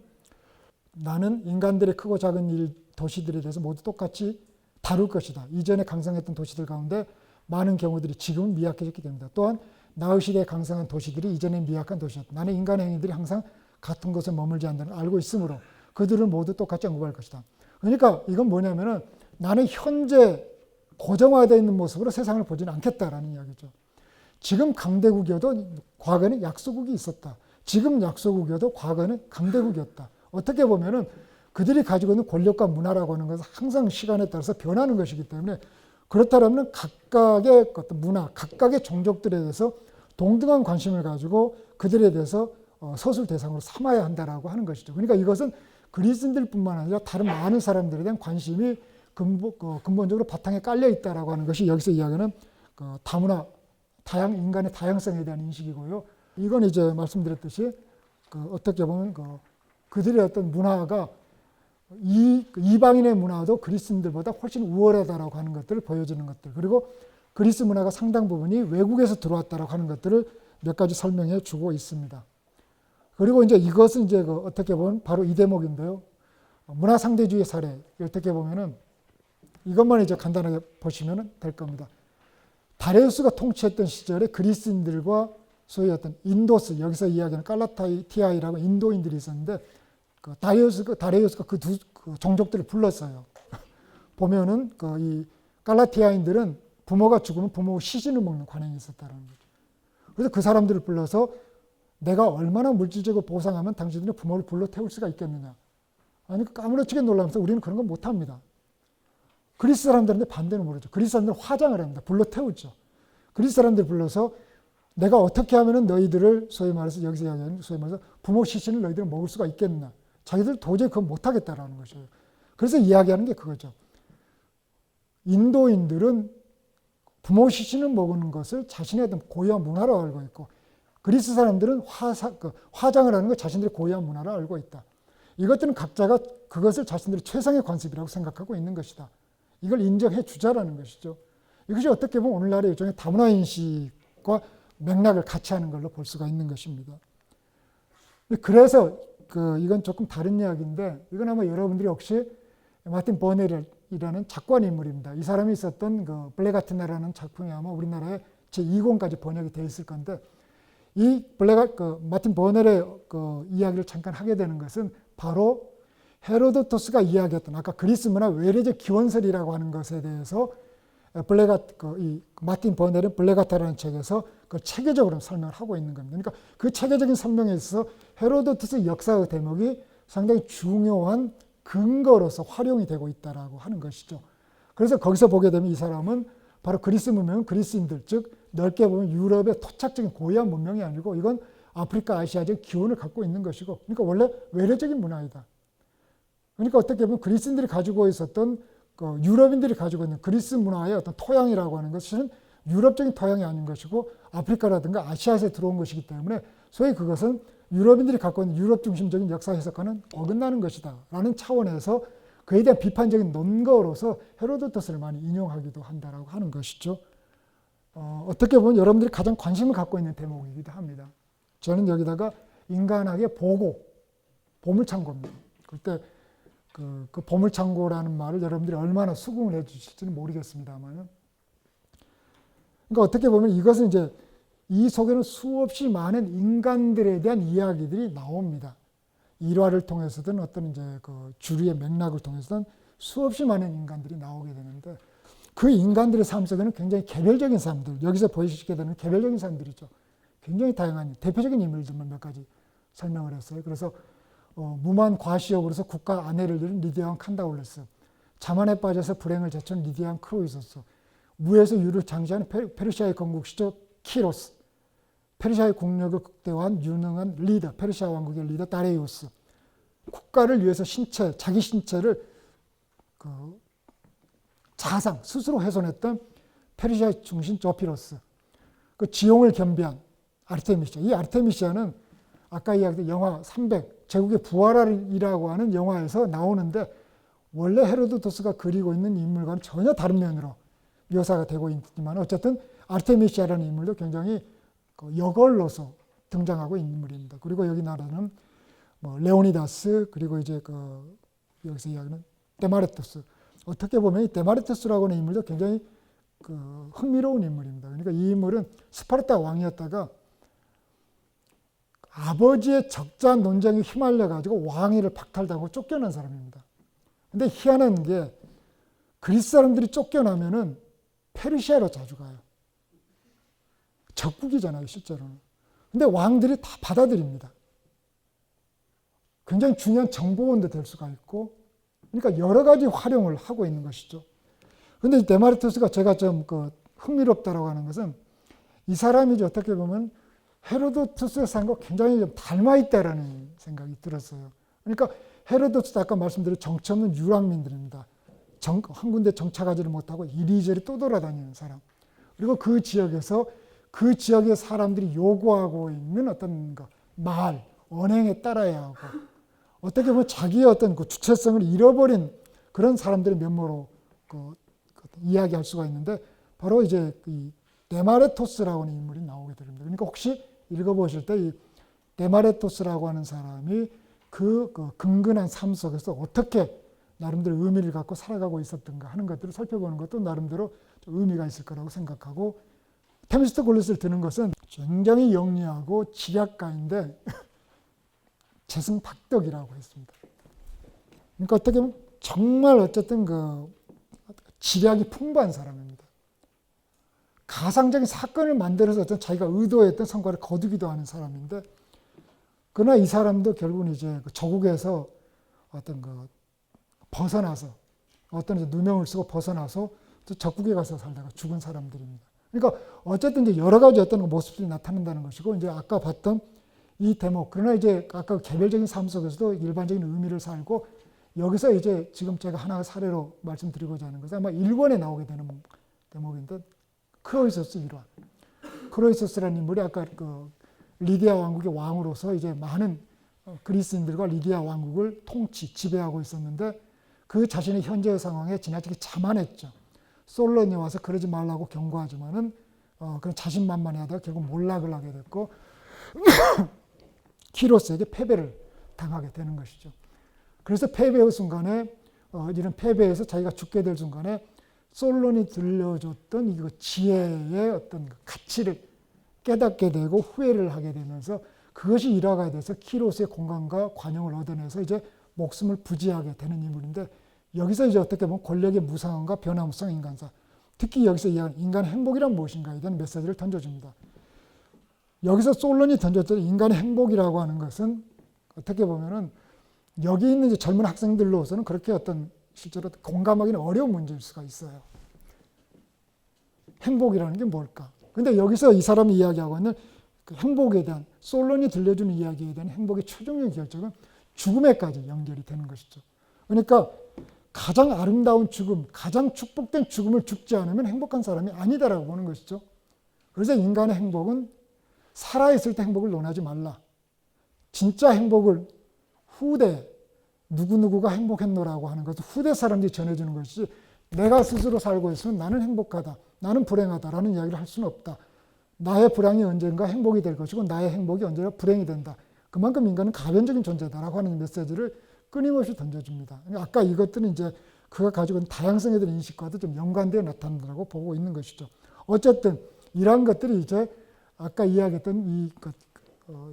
나는 인간들의 크고 작은 도시들에 대해서 모두 똑같이 다룰 것이다. 이전에 강성했던 도시들 가운데 많은 경우들이 지금은 미약해졌기 때문이다. 또한 나의 시대에 강성한 도시들이 이전에 미약한 도시였다. 나는 인간의 행위들이 항상 같은 곳에 머물지 않는다는 걸 알고 있으므로 그들을 모두 똑같이 언급할 것이다. 그러니까 이건 뭐냐면은 나는 현재 고정화되어 있는 모습으로 세상을 보지는 않겠다라는 이야기죠. 지금 강대국이어도 과거에는 약소국이 있었다. 지금 약소국이어도 과거에는 강대국이었다. 어떻게 보면은 그들이 가지고 있는 권력과 문화라고 하는 것은 항상 시간에 따라서 변하는 것이기 때문에 그렇다면 각각의 어떤 문화, 각각의 종족들에 대해서 동등한 관심을 가지고 그들에 대해서 서술 대상으로 삼아야 한다라고 하는 것이죠. 그러니까 이것은 그리스인들뿐만 아니라 다른 많은 사람들에 대한 관심이 근본적으로 바탕에 깔려 있다라고 하는 것이 여기서 이야기하는 다문화, 인간의 다양성에 대한 인식이고요. 이건 이제 말씀드렸듯이 어떻게 보면 그들의 어떤 문화가 이방인의 문화도 그리스인들보다 훨씬 우월하다라고 하는 것들을 보여주는 것들, 그리고 그리스 문화가 상당 부분이 외국에서 들어왔다라고 하는 것들을 몇 가지 설명해 주고 있습니다. 그리고 이제 이것은 이제 어떻게 보면 바로 이 대목인데요. 문화 상대주의 사례, 어떻게 보면은 이것만 이제 간단하게 보시면 될 겁니다. 다리우스가 통치했던 시절에 그리스인들과 소위 어떤 인도스, 여기서 이야기하는 깔라티아이라고 인도인들이 있었는데, 다리우스가 그 두 종족들을 불렀어요. 보면은 이 깔라티아인들은 부모가 죽으면 부모 시신을 먹는 관행이 있었다는 거죠. 그래서 그 사람들을 불러서 내가 얼마나 물질적으로 보상하면 당신들이 부모를 불러 태울 수가 있겠느냐. 아니, 까무러치게 놀라면서 우리는 그런 거 못합니다. 그리스 사람들한테 반대는 모르죠. 그리스 사람들은 화장을 합니다. 불러 태우죠. 그리스 사람들 불러서 내가 어떻게 하면은 너희들을 소위 말해서 여기서 이야기하는 소위 말해서 부모 시신을 너희들은 먹을 수가 있겠느냐. 자기들 도저히 그건 못하겠다라는 것이에요. 그래서 이야기하는 게 그거죠. 인도인들은 부모 시신을 먹는 것을 자신의 어떤 고유한 문화로 알고 있고, 그리스 사람들은 화장을 하는 것 자신들의 고유한 문화로 알고 있다. 이것들은 각자가 그것을 자신들의 최상의 관습이라고 생각하고 있는 것이다. 이걸 인정해 주자라는 것이죠. 이것이 어떻게 보면 오늘날의 일종의 다문화 인식과 맥락을 같이 하는 걸로 볼 수가 있는 것입니다. 그래서 이건 조금 다른 이야기인데, 이건 아마 여러분들이 혹시 마틴 버넬이라는 작관 인물입니다. 이 사람이 썼던 블랙 아테나라는 작품이 아마 우리나라에 제2권까지 번역이 되어 있을 건데, 이 마틴 버넬의 이야기를 잠깐 하게 되는 것은 바로 헤로도토스가 이야기했던 아까 그리스 문화 외래적 기원설이라고 하는 것에 대해서 마틴 버넬은 블레가타라는 책에서 그 체계적으로 설명을 하고 있는 겁니다. 그러니까 그 체계적인 설명에 있어서 헤로도토스 역사의 대목이 상당히 중요한 근거로서 활용이 되고 있다라고 하는 것이죠. 그래서 거기서 보게 되면 이 사람은 바로 그리스 문명은 그리스인들, 즉 넓게 보면 유럽의 토착적인 고유한 문명이 아니고 이건 아프리카, 아시아적 기원을 갖고 있는 것이고, 그러니까 원래 외래적인 문화이다. 그러니까 어떻게 보면 그리스인들이 가지고 있었던 유럽인들이 가지고 있는 그리스 문화의 어떤 토양이라고 하는 것은 유럽적인 토양이 아닌 것이고 아프리카라든가 아시아에서 들어온 것이기 때문에 소위 그것은 유럽인들이 갖고 있는 유럽 중심적인 역사 해석과는 어긋나는 것이다 라는 차원에서 그에 대한 비판적인 논거로서 헤로도토스를 많이 인용하기도 한다라고 하는 것이죠. 어떻게 보면 여러분들이 가장 관심을 갖고 있는 대목이기도 합니다. 저는 여기다가 인간학의 보물창고입니다. 그때 그 보물창고라는 말을 여러분들이 얼마나 수긍을 해 주실지는 모르겠습니다만, 그러니까 어떻게 보면 이것은 이제 이 속에는 수없이 많은 인간들에 대한 이야기들이 나옵니다. 일화를 통해서든 어떤 이제 주류의 맥락을 통해서든 수없이 많은 인간들이 나오게 되는데, 그 인간들의 삶 속에는 굉장히 개별적인 사람들, 여기서 보이시게 되는 개별적인 사람들이죠. 굉장히 다양한 대표적인 인물들만 몇 가지 설명을 했어요. 그래서 무만 과시욕으로서 국가 아내를 잃은 리디아왕 칸다울레스, 자만에 빠져서 불행을 제쳐온 리디아왕 크로이소스, 무에서 유를 장시하는 페르시아의 건국시조 키로스, 페르시아의 국력을 극대화한 유능한 리더, 페르시아 왕국의 리더 다레이우스, 국가를 위해서 자기 신체를 자상, 스스로 훼손했던 페르시아의 중신 조피로스, 그 지용을 겸비한 아르테미시아. 이 아르테미시아는 아까 이야기했던 영화 300, 제국의 부활이라고 하는 영화에서 나오는데, 원래 헤로도토스가 그리고 있는 인물과는 전혀 다른 면으로 묘사가 되고 있지만 어쨌든 아르테미시아라는 인물도 굉장히 여걸로서 등장하고 있는 인물입니다. 그리고 여기 나라는 레오니다스, 그리고 이제 여기서 이야기하는 데마르토스. 어떻게 보면 이 데마르토스라고 하는 인물도 굉장히 흥미로운 인물입니다. 그러니까 이 인물은 스파르타 왕이었다가 아버지의 적자 논쟁에 휘말려 가지고 왕위를 박탈당하고 쫓겨난 사람입니다. 근데 희한한 게 그리스 사람들이 쫓겨나면은 페르시아로 자주 가요. 적국이잖아요, 실제로는. 근데 왕들이 다 받아들입니다. 굉장히 중요한 정보원도 될 수가 있고, 그러니까 여러 가지 활용을 하고 있는 것이죠. 근데 데마르토스가 제가 좀 흥미롭다라고 하는 것은 이 사람이 어떻게 보면 헤로도토스의 삶과 굉장히 좀 닮아있다라는 생각이 들었어요. 그러니까 헤로도토스 아까 말씀드린 정치 없는 유랑민들입니다. 한 군데 정착하지를 못하고 이리저리 떠돌아다니는 사람. 그리고 그 지역에서 그 지역의 사람들이 요구하고 있는 어떤 마을 언행에 따라야 하고 어떻게 보면 자기의 어떤 그 주체성을 잃어버린 그런 사람들의 면모로 이야기할 수가 있는데 바로 이제 이 데마레토스라고 하는 인물이 나오게 됩니다. 그러니까 혹시 읽어보실 때 이 데마레토스라고 하는 사람이 그 근근한 삶 속에서 어떻게 나름대로 의미를 갖고 살아가고 있었던가 하는 것들을 살펴보는 것도 나름대로 좀 의미가 있을 거라고 생각하고 테미스토클레스를 드는 것은 굉장히 영리하고 지략가인데 재승박덕이라고 했습니다. 그러니까 어떻게 보면 정말 어쨌든 그 지략이 풍부한 사람입니다. 가상적인 사건을 만들어서 어떤 자기가 의도했던 성과를 거두기도 하는 사람인데 그러나 이 사람도 결국은 이제 그 저국에서 어떤 그 벗어나서 어떤 이제 누명을 쓰고 벗어나서 또 적국에 가서 살다가 죽은 사람들입니다. 그러니까 어쨌든 이제 여러 가지 어떤 모습들이 나타난다는 것이고 이제 아까 봤던 이 대목 그러나 이제 아까 개별적인 삶 속에서도 일반적인 의미를 살고 여기서 이제 지금 제가 하나 사례로 말씀드리고자 하는 것은 아마 1권에 나오게 되는 대목인데 크로이소스 일화. 크로이소스라는 인물이 아까 그 리디아 왕국의 왕으로서 이제 많은 그리스인들과 리디아 왕국을 지배하고 있었는데 그 자신의 현재의 상황에 지나치게 자만했죠. 솔론이 와서 그러지 말라고 경고하지만은 그런 자신만만하다가 결국 몰락을 하게 됐고 키로스에게 패배를 당하게 되는 것이죠. 그래서 패배의 순간에 이런 패배에서 자기가 죽게 될 순간에 솔론이 들려줬던 이 지혜의 어떤 가치를 깨닫게 되고 후회를 하게 되면서 그것이 일화가 돼서 키로스의 공감과 관용을 얻어내서 이제 목숨을 부지하게 되는 인물인데 여기서 이제 어떻게 보면 권력의 무상함과 변화무쌍 인간사 특히 여기서 이야기하는 인간의 행복이란 무엇인가에 대한 메시지를 던져줍니다. 여기서 솔론이 던졌던 인간의 행복이라고 하는 것은 어떻게 보면은 여기 있는 이제 젊은 학생들로서는 그렇게 어떤 실제로 공감하기는 어려운 문제일 수가 있어요. 행복이라는 게 뭘까? 근데 여기서 이 사람이 이야기하고 있는 그 행복에 대한 솔론이 들려주는 이야기에 대한 행복의 최종적인 결정은 죽음에까지 연결이 되는 것이죠. 그러니까 가장 아름다운 죽음, 가장 축복된 죽음을 죽지 않으면 행복한 사람이 아니다라고 보는 것이죠. 그래서 인간의 행복은 살아있을 때 행복을 논하지 말라. 진짜 행복을 후대, 누구누구가 행복했노라고 하는 것을 후대 사람들이 전해주는 것이지 내가 스스로 살고 있으면 나는 행복하다, 나는 불행하다라는 이야기를 할 수는 없다. 나의 불행이 언젠가 행복이 될 것이고 나의 행복이 언젠가 불행이 된다. 그만큼 인간은 가변적인 존재다라고 하는 메시지를 끊임없이 던져줍니다. 아까 이것들은 이제 그가 가지고 있는 다양성에 대한 인식과도 좀 연관되어 나타난다고 보고 있는 것이죠. 어쨌든 이러한 것들이 이제 아까 이야기했던 이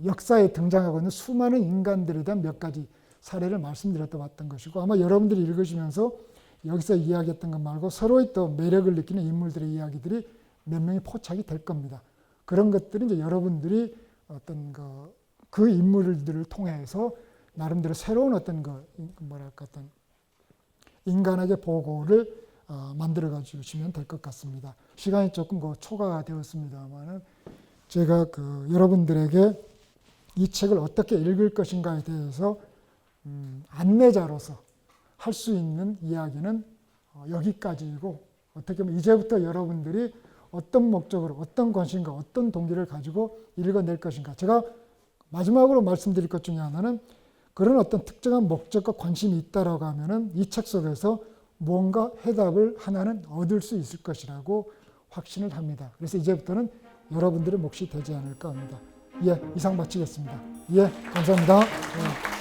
역사에 등장하고 있는 수많은 인간들에 대한 몇 가지 사례를 말씀드렸다 왔던 것이고 아마 여러분들이 읽으시면서 여기서 이야기했던 것 말고 서로의 또 매력을 느끼는 인물들의 이야기들이 몇 명이 포착이 될 겁니다. 그런 것들이 이제 여러분들이 어떤 그 인물들을 통해서 나름대로 새로운 어떤 어떤 인간에게 보고를 만들어 가주시면 될 것 같습니다. 시간이 조금 초과가 되었습니다만은 제가 여러분들에게 이 책을 어떻게 읽을 것인가에 대해서 안내자로서 할 수 있는 이야기는 여기까지이고 어떻게 보면 이제부터 여러분들이 어떤 목적으로 어떤 관심과 어떤 동기를 가지고 읽어낼 것인가. 제가 마지막으로 말씀드릴 것 중에 하나는 그런 어떤 특정한 목적과 관심이 있다라고 하면은 이 책 속에서 무언가 해답을 하나는 얻을 수 있을 것이라고 확신을 합니다. 그래서 이제부터는 여러분들의 몫이 되지 않을까 합니다. 예, 이상 마치겠습니다. 예, 감사합니다. 예.